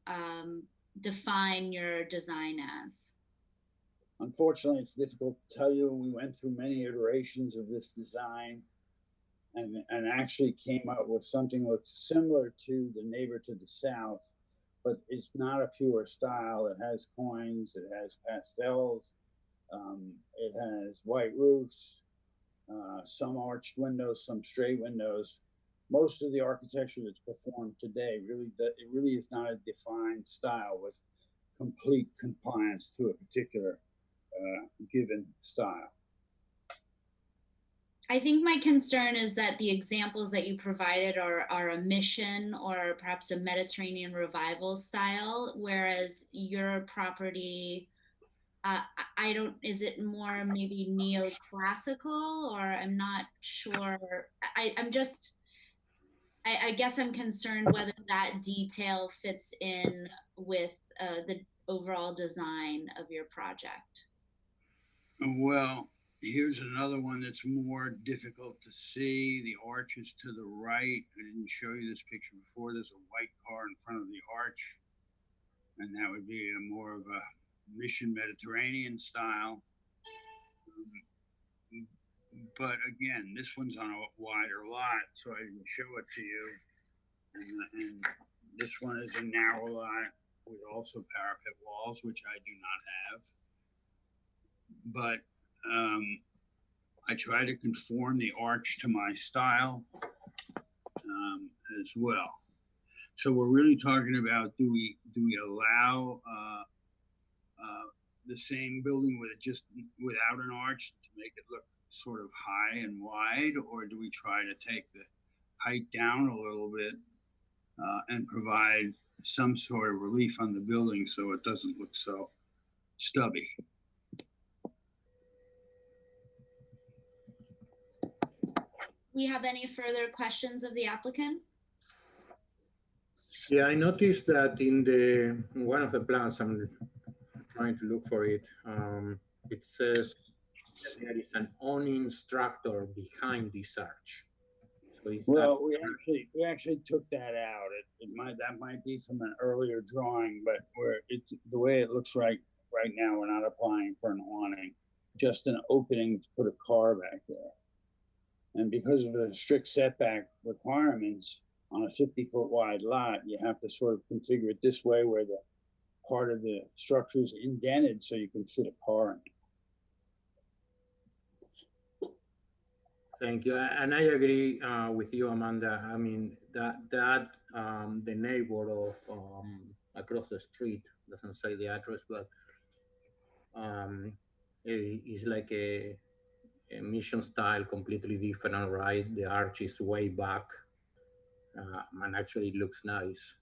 Speaker 1: define your design as?
Speaker 16: Unfortunately, it's difficult to tell you. We went through many iterations of this design and actually came up with something that looks similar to the neighbor to the south, but it's not a pure style. It has coins, it has pastels, it has white roofs, some arched windows, some straight windows. Most of the architecture that's performed today it really is not a defined style with complete compliance to a particular given style.
Speaker 1: I think my concern is that the examples that you provided are a mission or perhaps a Mediterranean revival style, whereas your property, I don't, is it more maybe neoclassical, or I'm not sure. I guess I'm concerned whether that detail fits in with the overall design of your project.
Speaker 16: Well, here's another one that's more difficult to see. The arch is to the right. I didn't show you this picture before. There's a white car in front of the arch, and that would be more of a Mission Mediterranean style. But again, this one's on a wider lot, so I didn't show it to you. And this one is a narrow lot with also parapet walls, which I do not have. But I try to conform the arch to my style as well. So we're really talking about, do we allow the same building with just without an arch to make it look sort of high and wide, or do we try to take the height down a little bit and provide some sort of relief on the building so it doesn't look so stubby?
Speaker 1: Do you have any further questions of the applicant?
Speaker 11: Yeah, I noticed that in one of the plans, I'm trying to look for it. It says that there is an awning structure behind this arch. So
Speaker 16: well, we actually took that out. That might be from an earlier drawing, but the way it looks right now, we're not applying for an awning, just an opening to put a car back there. And because of the strict setback requirements on a 50-foot wide lot, you have to sort of configure it this way, where the part of the structure is indented so you can fit a car in it.
Speaker 11: Thank you, and I agree with you, Amanda. I mean that the neighbor of across the street, doesn't say the address, but it is like a mission style, completely different, right? The arch is way back, and actually it looks nice.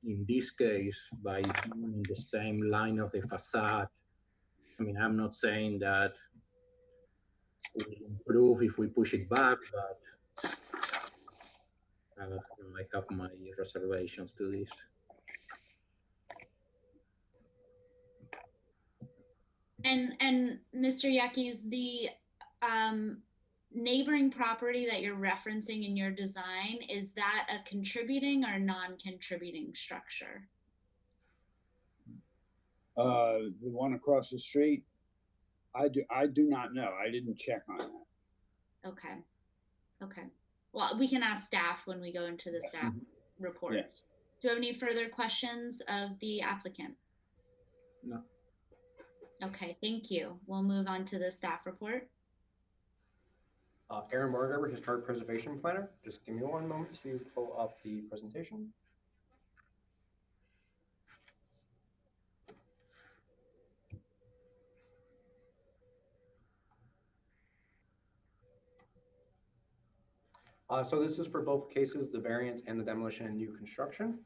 Speaker 11: In this case, by being in the same line of the facade, I mean, I'm not saying that we improve if we push it back, but I have my reservations to this.
Speaker 1: And Mr. Yakis, the neighboring property that you're referencing in your design, is that a contributing or non-contributing structure?
Speaker 16: The one across the street, I do not know. I didn't check on that.
Speaker 1: Okay. Well, we can ask staff when we go into the staff report.
Speaker 16: Yes.
Speaker 1: Do you have any further questions of the applicant?
Speaker 11: No.
Speaker 1: Okay, thank you. We'll move on to the staff report.
Speaker 17: Aaron Morgan, Historic Preservation Planner. Just give me one moment to pull up the presentation. So this is for both cases, the variance and the demolition and new construction.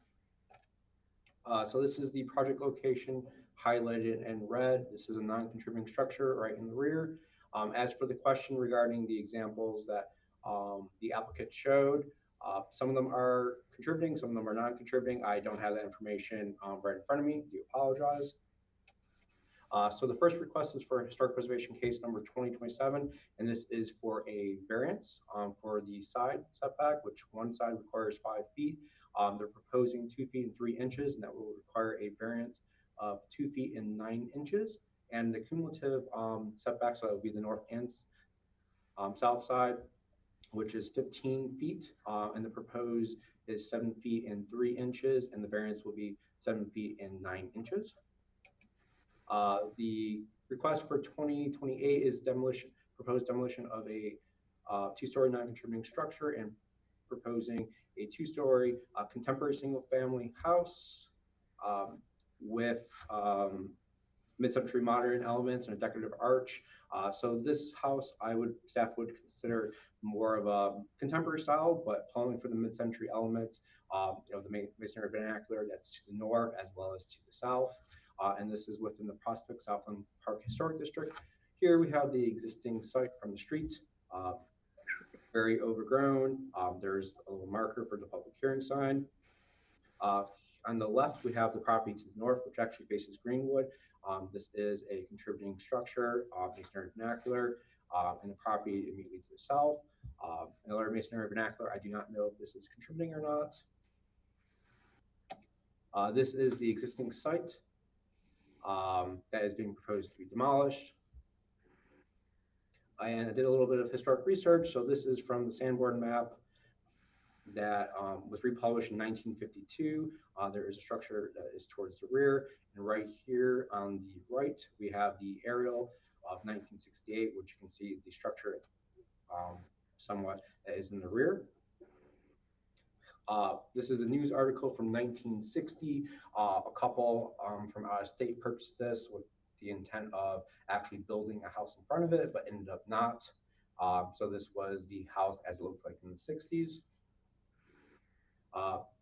Speaker 17: So this is the project location highlighted in red. This is a non-contributing structure right in the rear. As for the question regarding the examples that the applicant showed, some of them are contributing, some of them are non-contributing. I don't have that information right in front of me. Do apologize. So the first request is for historic preservation case number 2027, and this is for a variance for the side setback, which one side requires 5 feet. They're proposing 2 feet and 3 inches, and that will require a variance of 2 feet and 9 inches. And the cumulative setback, so that would be the north and south side, which is 15 feet, and the proposed is 7 feet and 3 inches, and the variance will be 7 feet and 9 inches. The request for 2028 is proposed demolition of a 2-story non-contributing structure and proposing a 2-story contemporary single-family house with mid-century modern elements and a decorative arch. So this house, staff would consider more of a contemporary style, but pulling for the mid-century elements. The masonry vernacular that's to the north as well as to the south. And this is within the Prospect Southland Park Historic District. Here we have the existing site from the street, very overgrown. There's a little marker for the public hearing sign. On the left, we have the property to the north, which actually faces Greenwood. This is a contributing structure, masonry vernacular, and the property immediately to the south. Another masonry vernacular, I do not know if this is contributing or not. This is the existing site that is being proposed to be demolished. And I did a little bit of historic research. So this is from the Sanborn map that was republished in 1952. There is a structure that is towards the rear. And right here on the right, we have the aerial of 1968, which you can see the structure somewhat that is in the rear. This is a news article from 1960. A couple from out of state purchased this with the intent of actually building a house in front of it, but ended up not. So this was the house as it looked like in the 60s.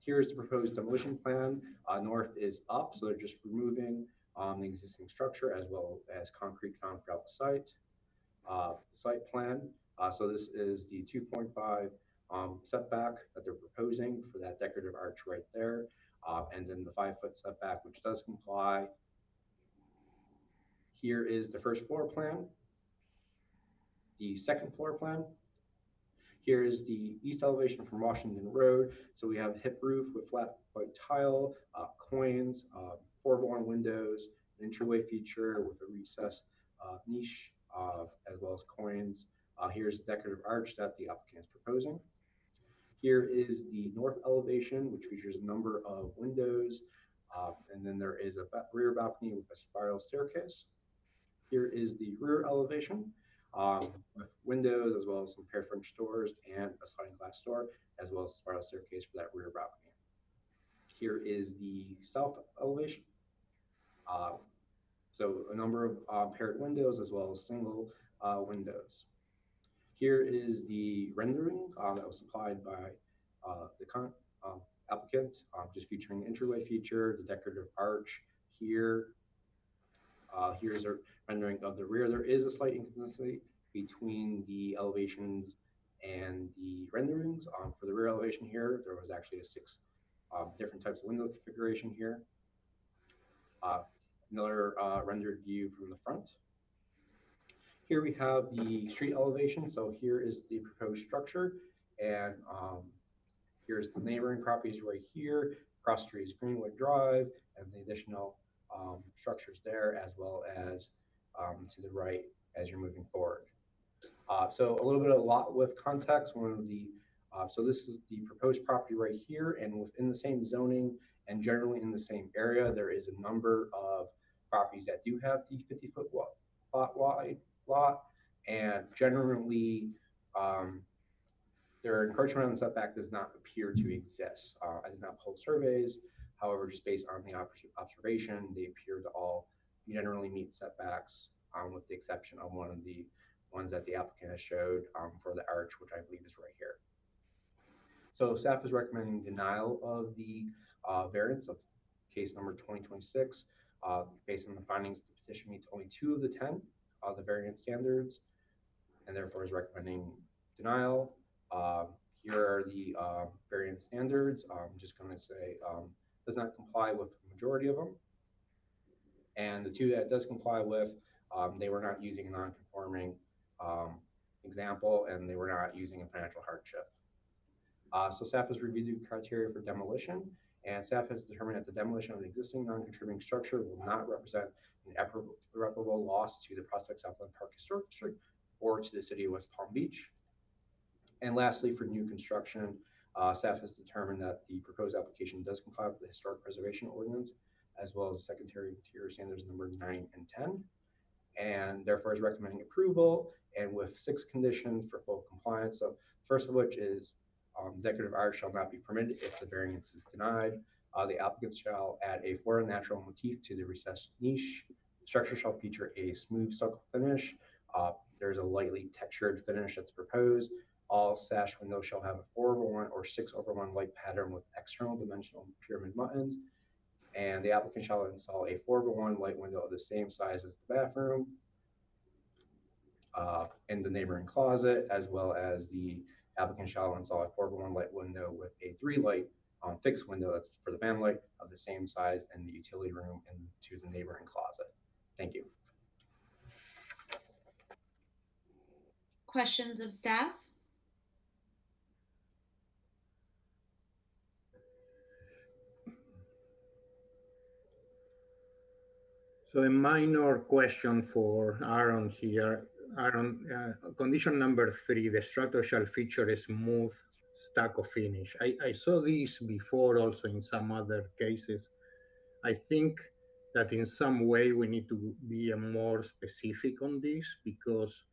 Speaker 17: Here's the proposed demolition plan. North is up, so they're just removing the existing structure as well as concrete found throughout the site. Site plan. So this is the 2.5 setback that they're proposing for that decorative arch right there, and then the 5-foot setback, which does comply. Here is the first floor plan. The second floor plan. Here is the east elevation from Washington Road. So we have a hip roof with flat white tile, coins, 4-born windows, an entryway feature with a recessed niche, as well as coins. Here's the decorative arch that the applicant is proposing. Here is the north elevation, which features a number of windows, and then there is a rear balcony with a spiral staircase. Here is the rear elevation with windows as well as some pair French doors and a sliding glass door, as well as a spiral staircase for that rear balcony. Here is the south elevation. So a number of paired windows as well as single windows. Here is the rendering that was supplied by the applicant, just featuring the entryway feature, the decorative arch here. Here's a rendering of the rear. There is a slight inconsistency between the elevations and the renderings. For the rear elevation here, there was actually 6 different types of window configuration here. Another rendered view from the front. Here we have the street elevation. So here is the proposed structure, and here's the neighboring properties right here. Cross street is Greenwood Drive, and the additional structures there, as well as to the right as you're moving forward. So a little bit of a lot with context. So this is the proposed property right here, and within the same zoning and generally in the same area, there is a number of properties that do have the 50-foot wide lot, and generally their encroachment on the setback does not appear to exist. I did not pull surveys. However, just based on the observation, they appear to all generally meet setbacks, with the exception of one of the ones that the applicant has showed for the arch, which I believe is right here. So staff is recommending denial of the variance of case number 2026. Based on the findings, the petition meets only 2 of the 10 of the variance standards, and therefore is recommending denial. Here are the variance standards. I'm just going to say does not comply with the majority of them. And the 2 that it does comply with, they were not using a non-conforming example, and they were not using a financial hardship. So staff has reviewed the criteria for demolition, and staff has determined that the demolition of an existing non-contributing structure will not represent an irreparable loss to the Prospect Southland Park Historic District or to the city of West Palm Beach. And lastly, for new construction, Staff has determined that the proposed application does comply with the Historic Preservation Ordinance, as well as Secretary of Interior Standards number 9 and 10, and therefore is recommending approval, and with 6 conditions for full compliance. So first of which is decorative art shall not be permitted if the variance is denied. The applicant shall add a Florida natural motif to the recessed niche. The structure shall feature a smooth stucco finish. There's a lightly textured finish that's proposed. All sash windows shall have a 4/1 or 6/1 light pattern with external dimensional pyramid buttons. And the applicant shall install a 4/1 light window of the same size as the bathroom in the neighboring closet, as well as the applicant shall install a 4/1 light window with a 3-light fixed window that's for the fan light of the same size in the utility room into the neighboring closet. Thank you.
Speaker 1: Questions of staff?
Speaker 11: So a minor question for Aaron here. Aaron, condition number 3, the structure shall feature a smooth stucco finish. I saw this before also in some other cases. I think that in some way we need to be more specific on this, because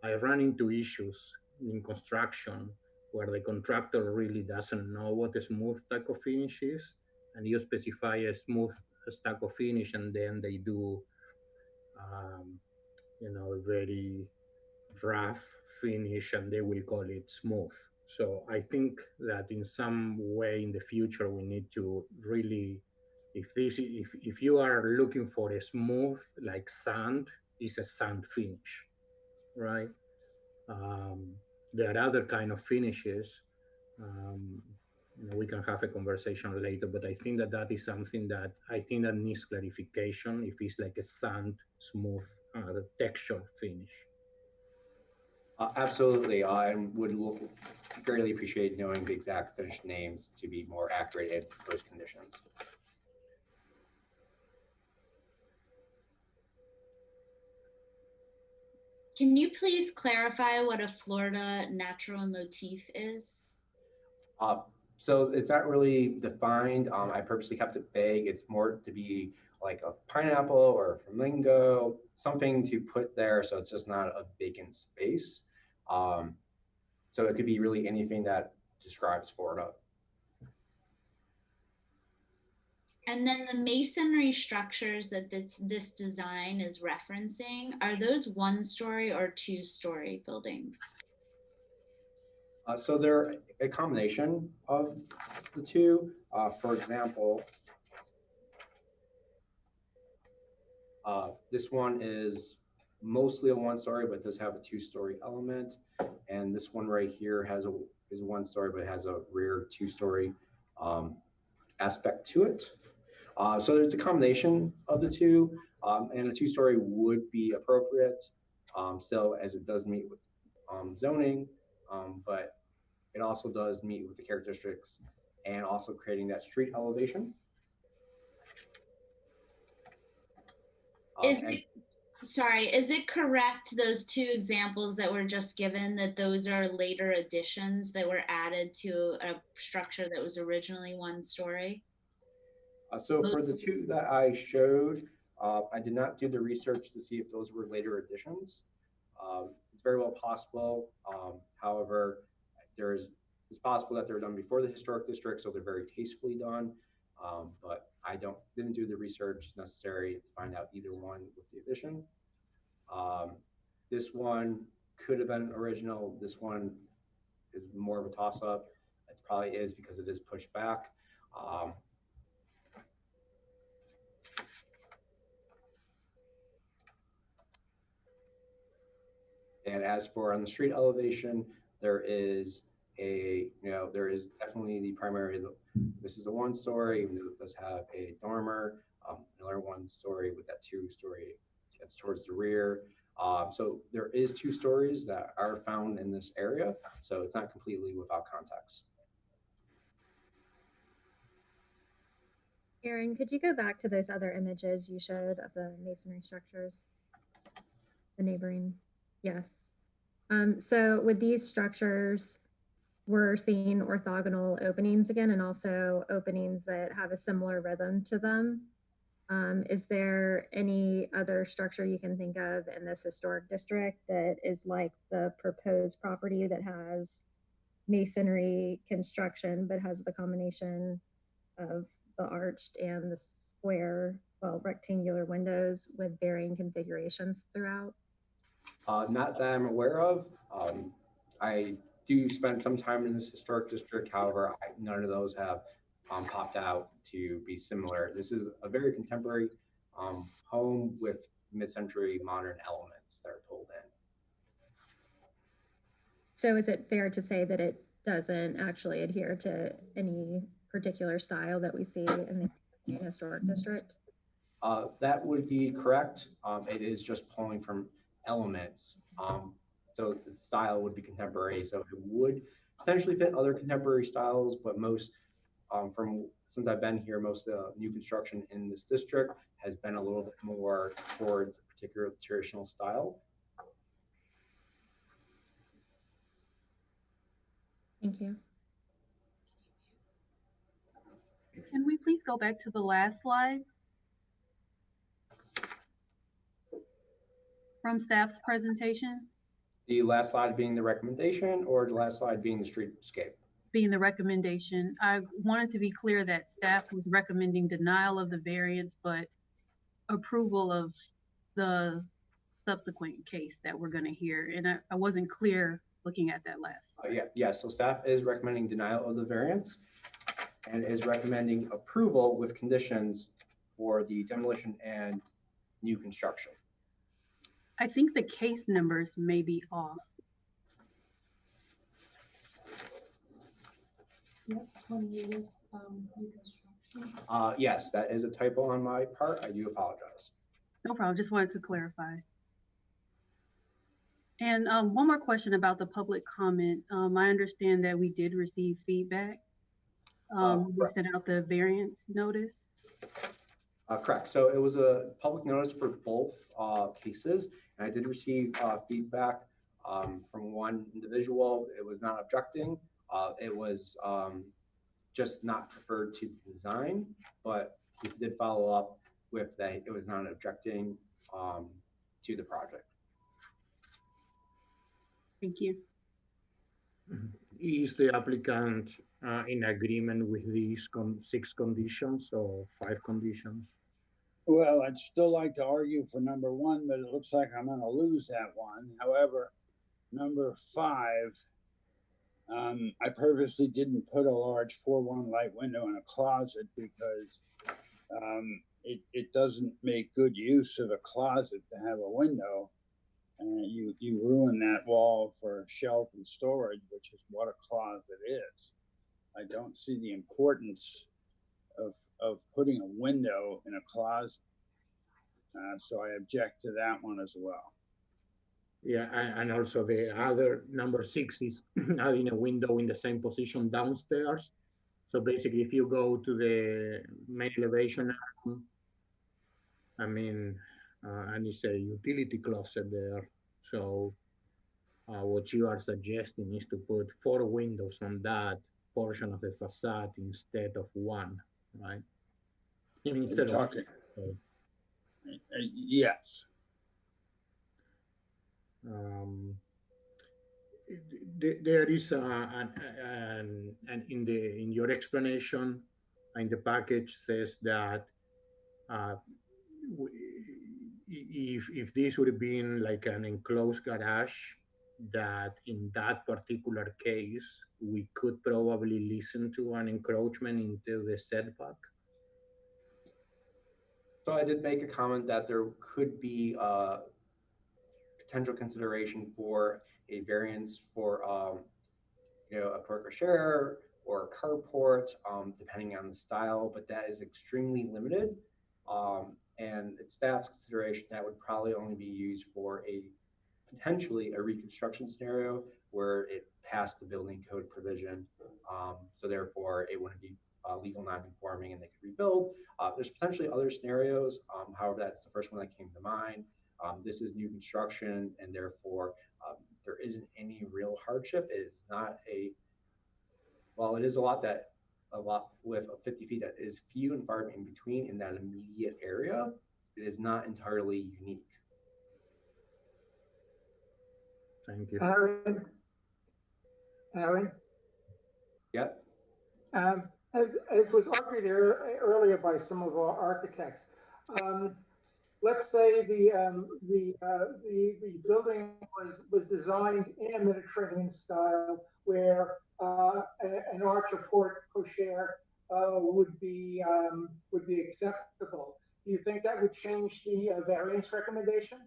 Speaker 11: I run into issues in construction where the contractor really doesn't know what a smooth stucco finish is, and you specify a smooth stucco finish and then they do a very rough finish and they will call it smooth. So I think that in some way in the future we need to really, if you are looking for a smooth like sand, it's a sand finish, right? There are other kind of finishes. We can have a conversation later, but I think that that is something that I think that needs clarification. If it's like a sand smooth texture finish.
Speaker 17: Absolutely, I would greatly appreciate knowing the exact finish names to be more accurate in those conditions.
Speaker 1: Can you please clarify what a Florida natural motif is?
Speaker 17: So it's not really defined. I purposely kept it vague. It's more to be like a pineapple or a flamingo, something to put there so it's just not a vacant space. So it could be really anything that describes Florida.
Speaker 1: And then the masonry structures that this design is referencing, are those 1-story or 2-story buildings?
Speaker 17: So they're a combination of the two. For example, this one is mostly a 1-story, but does have a 2-story element. And this one right here is a 1-story, but it has a rear 2-story aspect to it. So there's a combination of the two, and a 2-story would be appropriate still, as it does meet with zoning, but it also does meet with the characteristics and also creating that street elevation.
Speaker 1: Is it correct, those 2 examples that were just given, that those are later additions that were added to a structure that was originally 1-story?
Speaker 17: So for the 2 that I showed, I did not do the research to see if those were later additions. It's very well possible. However, it's possible that they were done before the historic district, so they're very tastefully done. But I didn't do the research necessary to find out either one with the addition. This one could have been original. This one is more of a toss-up. It probably is because it is pushed back. And as for on the street elevation, there is definitely the primary, this is a 1-story, even though it does have a dormer, another 1-story with that 2-story that's towards the rear. So there is 2 stories that are found in this area. So it's not completely without context.
Speaker 7: Aaron, could you go back to those other images you showed of the masonry structures? The neighboring, yes. So with these structures, we're seeing orthogonal openings again, and also openings that have a similar rhythm to them. Is there any other structure you can think of in this historic district that is like the proposed property that has masonry construction, but has the combination of the arched and the square, well, rectangular windows with varying configurations throughout?
Speaker 17: Not that I'm aware of. I do spend some time in this historic district. However, none of those have popped out to be similar. This is a very contemporary home with mid-century modern elements that are pulled in.
Speaker 7: So is it fair to say that it doesn't actually adhere to any particular style that we see in the historic district?
Speaker 17: That would be correct. It is just pulling from elements. So the style would be contemporary. So it would potentially fit other contemporary styles, but most since I've been here, most of the new construction in this district has been a little bit more towards a particular traditional style.
Speaker 7: Thank you.
Speaker 10: Can we please go back to the last slide from staff's presentation?
Speaker 17: The last slide being the recommendation, or the last slide being the streetscape?
Speaker 10: Being the recommendation. I wanted to be clear that staff was recommending denial of the variance, but approval of the subsequent case that we're going to hear. And I wasn't clear looking at that last slide.
Speaker 17: Yeah. So staff is recommending denial of the variance and is recommending approval with conditions for the demolition and new construction.
Speaker 10: I think the case numbers may be off.
Speaker 18: Yep, 28 is new construction.
Speaker 17: Yes, that is a typo on my part. I do apologize.
Speaker 10: No problem. Just wanted to clarify. And one more question about the public comment. I understand that we did receive feedback. We sent out the variance notice.
Speaker 17: Correct. So it was a public notice for both cases, and I did receive feedback from one individual. It was not objecting. It was just not preferred to the design, but he did follow up with that it was not objecting to the project.
Speaker 10: Thank you.
Speaker 11: Is the applicant in agreement with these 6 conditions or 5 conditions?
Speaker 16: Well, I'd still like to argue for number 1, but it looks like I'm going to lose that one. However, number 5, I purposely didn't put a large 4-1 light window in a closet because it doesn't make good use of a closet to have a window. And you ruin that wall for shelf and storage, which is what a closet is. I don't see the importance of putting a window in a closet. So I object to that one as well.
Speaker 11: Yeah, and also the other number 6 is adding a window in the same position downstairs. So basically, if you go to the main elevation, I mean, and it's a utility closet there. So what you are suggesting is to put 4 windows on that portion of the facade instead of 1, right? Instead of
Speaker 16: yes.
Speaker 11: There is in your explanation in the package says that if this would have been like an enclosed garage, that in that particular case we could probably listen to an encroachment into the setback.
Speaker 17: So I did make a comment that there could be potential consideration for a variance for a porte cochere or a carport, depending on the style, but that is extremely limited. And it's staff's consideration that would probably only be used for potentially a reconstruction scenario where it passed the building code provision. So therefore it wouldn't be legal non-conforming and they could rebuild. There's potentially other scenarios. However, that's the first one that came to mind. This is new construction and therefore there isn't any real hardship. It is not a while it is a lot with 50 feet that is few and far in between in that immediate area, it is not entirely unique.
Speaker 11: Thank you.
Speaker 15: Aaron?
Speaker 17: Yeah.
Speaker 15: As was argued earlier by some of our architects, let's say the building was designed in a Mediterranean style where an arch or porte cochere would be acceptable. Do you think that would change the variance recommendation?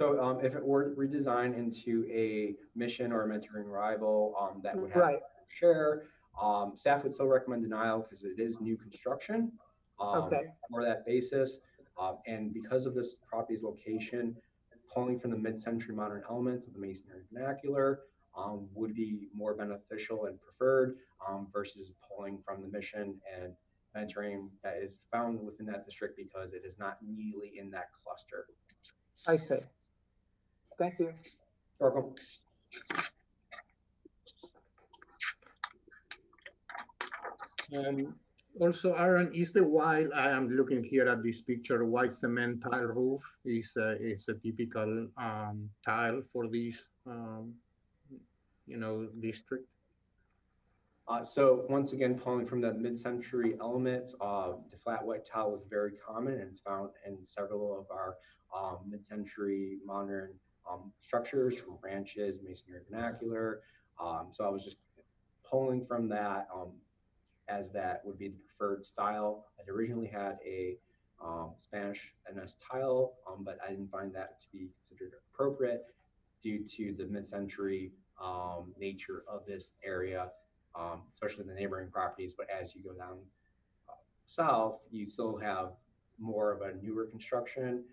Speaker 17: So if it were redesigned into a mission or a mentoring rival that would have
Speaker 15: Right.
Speaker 17: share, staff would still recommend denial because it is new construction
Speaker 15: Okay.
Speaker 17: for that basis. And because of this property's location, pulling from the mid-century modern elements of the masonry vernacular would be more beneficial and preferred versus pulling from the mission and mentoring that is found within that district because it is not immediately in that cluster.
Speaker 15: I see. Thank you.
Speaker 17: Welcome.
Speaker 11: Also, Aaron, is the white, I am looking here at this picture, white cement tile roof is a typical tile for this, district?
Speaker 17: So once again, pulling from that mid-century elements, the flat white tile was very common and it's found in several of our mid-century modern structures from ranches, masonry vernacular. So I was just pulling from that as that would be the preferred style. I'd originally had a Spanish NS tile, but I didn't find that to be considered appropriate due to the mid-century nature of this area, especially the neighboring properties. But as you go down south, you still have more of a newer construction.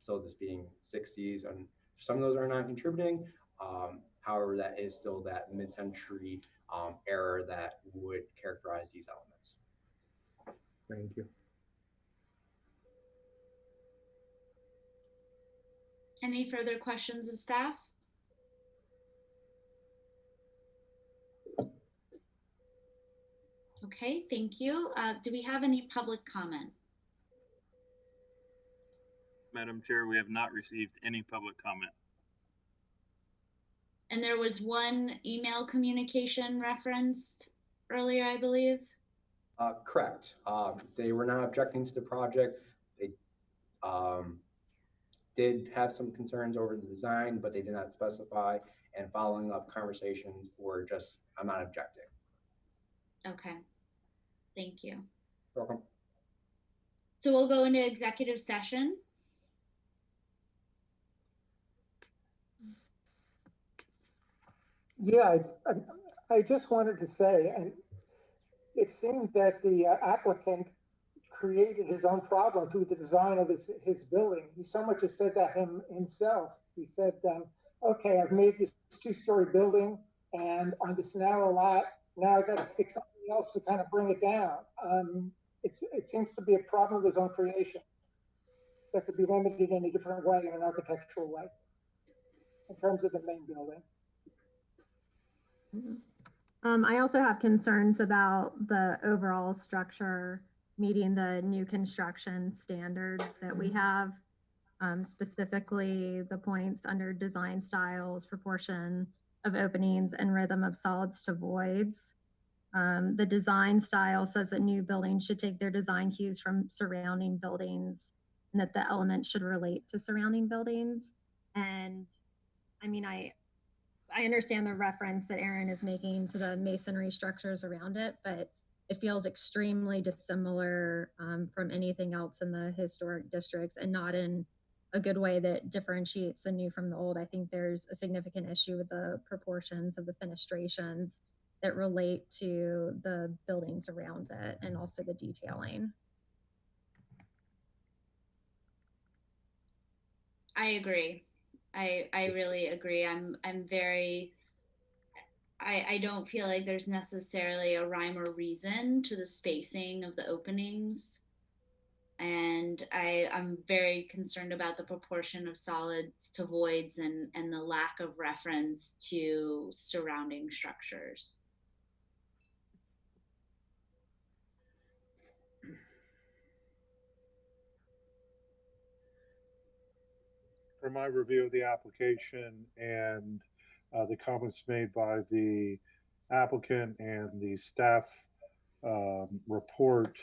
Speaker 17: So this being 60s, and some of those are non-contributing. However, that is still that mid-century era that would characterize these elements.
Speaker 11: Thank you.
Speaker 1: Any further questions of staff? Okay, thank you. Do we have any public comment?
Speaker 3: Madam Chair, we have not received any public comment.
Speaker 1: And there was one email communication referenced earlier, I believe.
Speaker 17: Correct. They were not objecting to the project. They did have some concerns over the design, but they did not specify. And following up conversations were just, I'm not objecting.
Speaker 1: Okay, thank you.
Speaker 17: You're welcome.
Speaker 1: So we'll go into executive session.
Speaker 15: Yeah, I just wanted to say, and it seemed that the applicant created his own problem through the design of his building. He so much as said that himself. He said, okay, I've made this two-story building and on this narrow lot, now I've got to stick something else to kind of bring it down. It seems to be a problem of his own creation that could be remedied in a different way, in an architectural way, in terms of the main building.
Speaker 7: I also have concerns about the overall structure meeting the new construction standards that we have, specifically the points under design styles, proportion of openings, and rhythm of solids to voids. The design style says that new buildings should take their design cues from surrounding buildings and that the elements should relate to surrounding buildings. And I mean, I understand the reference that Aaron is making to the masonry structures around it, but it feels extremely dissimilar from anything else in the historic districts, and not in a good way that differentiates the new from the old. I think there's a significant issue with the proportions of the fenestrations that relate to the buildings around it, and also the detailing.
Speaker 1: I agree. I really agree. I don't feel like there's necessarily a rhyme or reason to the spacing of the openings. And I'm very concerned about the proportion of solids to voids and the lack of reference to surrounding structures.
Speaker 9: from my review of the application and the comments made by the applicant and the staff report,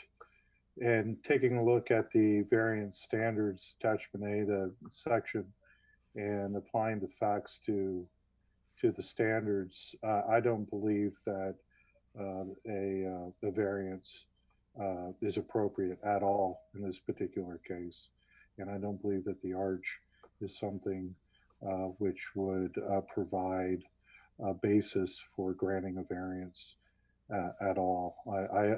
Speaker 9: and taking a look at the variance standards, attachment A, the section, and applying the facts to the standards, I don't believe that a variance is appropriate at all in this particular case. And I don't believe that the arch is something which would provide a basis for granting a variance at all. I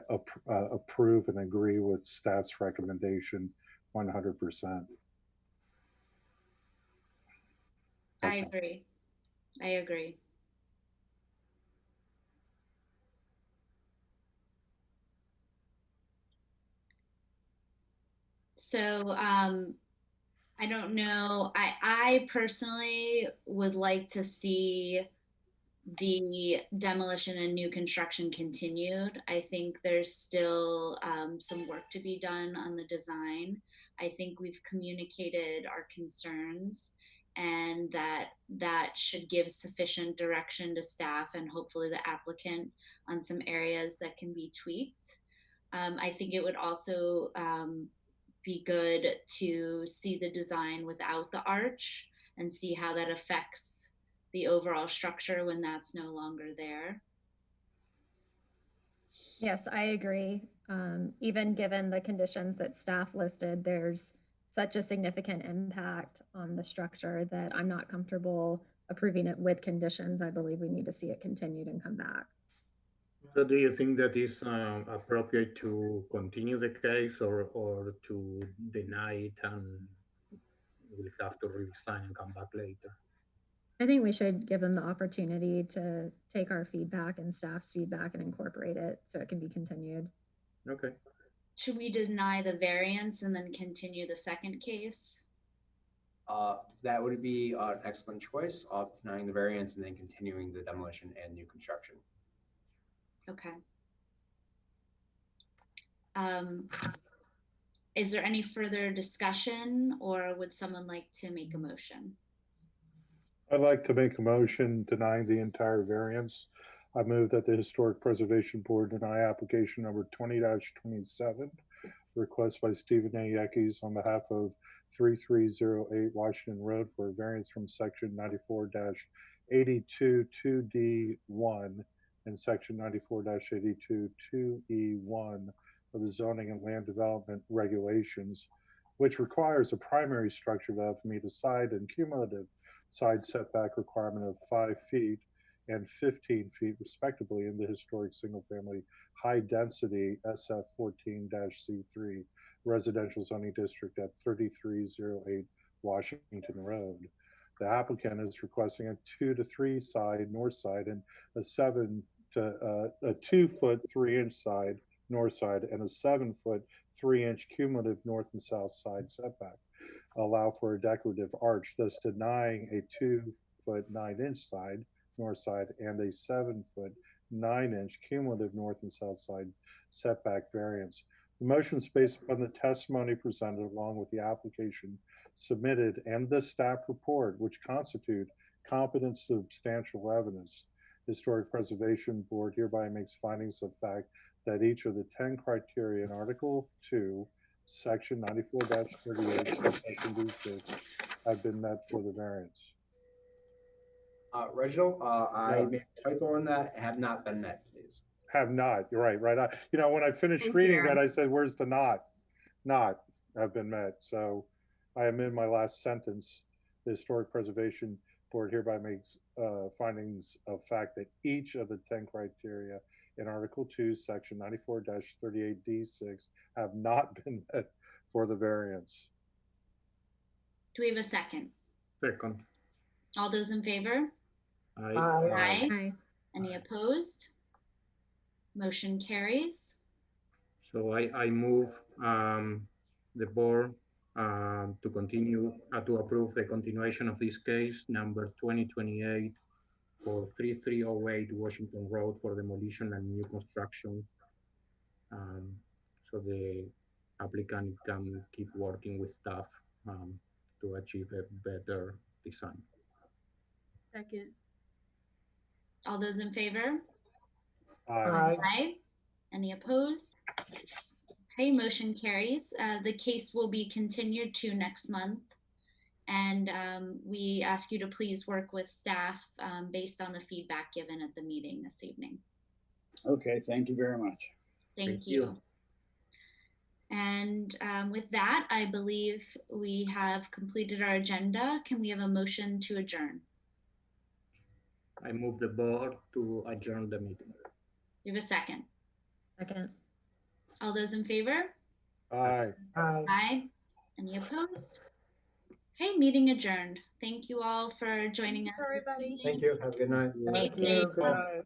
Speaker 9: approve and agree with staff's recommendation 100%.
Speaker 1: I agree. I agree. So I don't know. I personally would like to see the demolition and new construction continued. I think there's still some work to be done on the design. I think we've communicated our concerns, and that should give sufficient direction to staff and hopefully the applicant on some areas that can be tweaked. I think it would also be good to see the design without the arch and see how that affects the overall structure when that's no longer there.
Speaker 7: Yes, I agree. Even given the conditions that staff listed, there's such a significant impact on the structure that I'm not comfortable approving it with conditions. I believe we need to see it continued and come back.
Speaker 11: So do you think that is appropriate to continue the case or to deny it and we'll have to redesign and come back later?
Speaker 7: I think we should give them the opportunity to take our feedback and staff's feedback and incorporate it so it can be continued.
Speaker 11: Okay.
Speaker 1: Should we deny the variance and then continue the second case?
Speaker 17: That would be an excellent choice of denying the variance and then continuing the demolition and new construction.
Speaker 1: Okay. Is there any further discussion, or would someone like to make a motion?
Speaker 9: I'd like to make a motion denying the entire variance. I move that the Historic Preservation Board deny application number 20-27, request by Stephen A. Yeckes on behalf of 3308 Washington Road for a variance from section 94-82 2D1 and section 94-82 2E1 of the zoning and land development regulations, which requires a primary structure to have meet a side and cumulative side setback requirement of 5 feet and 15 feet respectively in the historic single-family high-density SF14-C3 residential zoning district at 3308 Washington Road. The applicant is requesting a 2 to 3 side north side and a 2 foot 3 inch side north side and a 7 foot 3 inch cumulative north and south side setback. Allow for a decorative arch, thus denying a 2 foot 9 inch side north side and a 7 foot 9 inch cumulative north and south side setback variance. The motion is based upon the testimony presented along with the application submitted and the staff report, which constitute competent substantial evidence. Historic Preservation Board hereby makes findings of fact that each of the 10 criteria in Article 2, Section 94-38, Section D6 have been met for the variance.
Speaker 17: Reginald, I made a typo on that. Have not been met, please.
Speaker 9: Have not. You're right. Right. When I finished reading that, I said, "Where's the not?" Not have been met. So, I amend my last sentence. The Historic Preservation Board hereby makes findings of fact that each of the 10 criteria in Article 2, Section 94-38D6 have not been met for the variance.
Speaker 1: Do we have a second?
Speaker 11: Second.
Speaker 1: All those in favor?
Speaker 11: Aye.
Speaker 1: Aye.
Speaker 7: Aye.
Speaker 1: Any opposed? Motion carries.
Speaker 11: So I move the board to continue to approve the continuation of this case number 2028 for 3308 Washington Road for demolition and new construction. So the applicant can keep working with staff to to achieve a better design.
Speaker 10: Second.
Speaker 1: All those in favor?
Speaker 9: Aye.
Speaker 1: Aye. Any opposed? Okay, motion carries. The case will be continued to next month. And we ask you to please work with staff based on the feedback given at the meeting this evening.
Speaker 16: Okay, thank you very much.
Speaker 1: Thank you. And with that, I believe we have completed our agenda. Can we have a motion to adjourn?
Speaker 11: I move the board to adjourn the meeting.
Speaker 1: Do you have a second?
Speaker 7: Second.
Speaker 1: All those in favor?
Speaker 9: Aye.
Speaker 1: Aye. Any opposed? Okay, meeting adjourned. Thank you all for joining us.
Speaker 6: Everybody.
Speaker 17: Thank you. Have a good night.
Speaker 1: Thank you.
Speaker 15: Good night.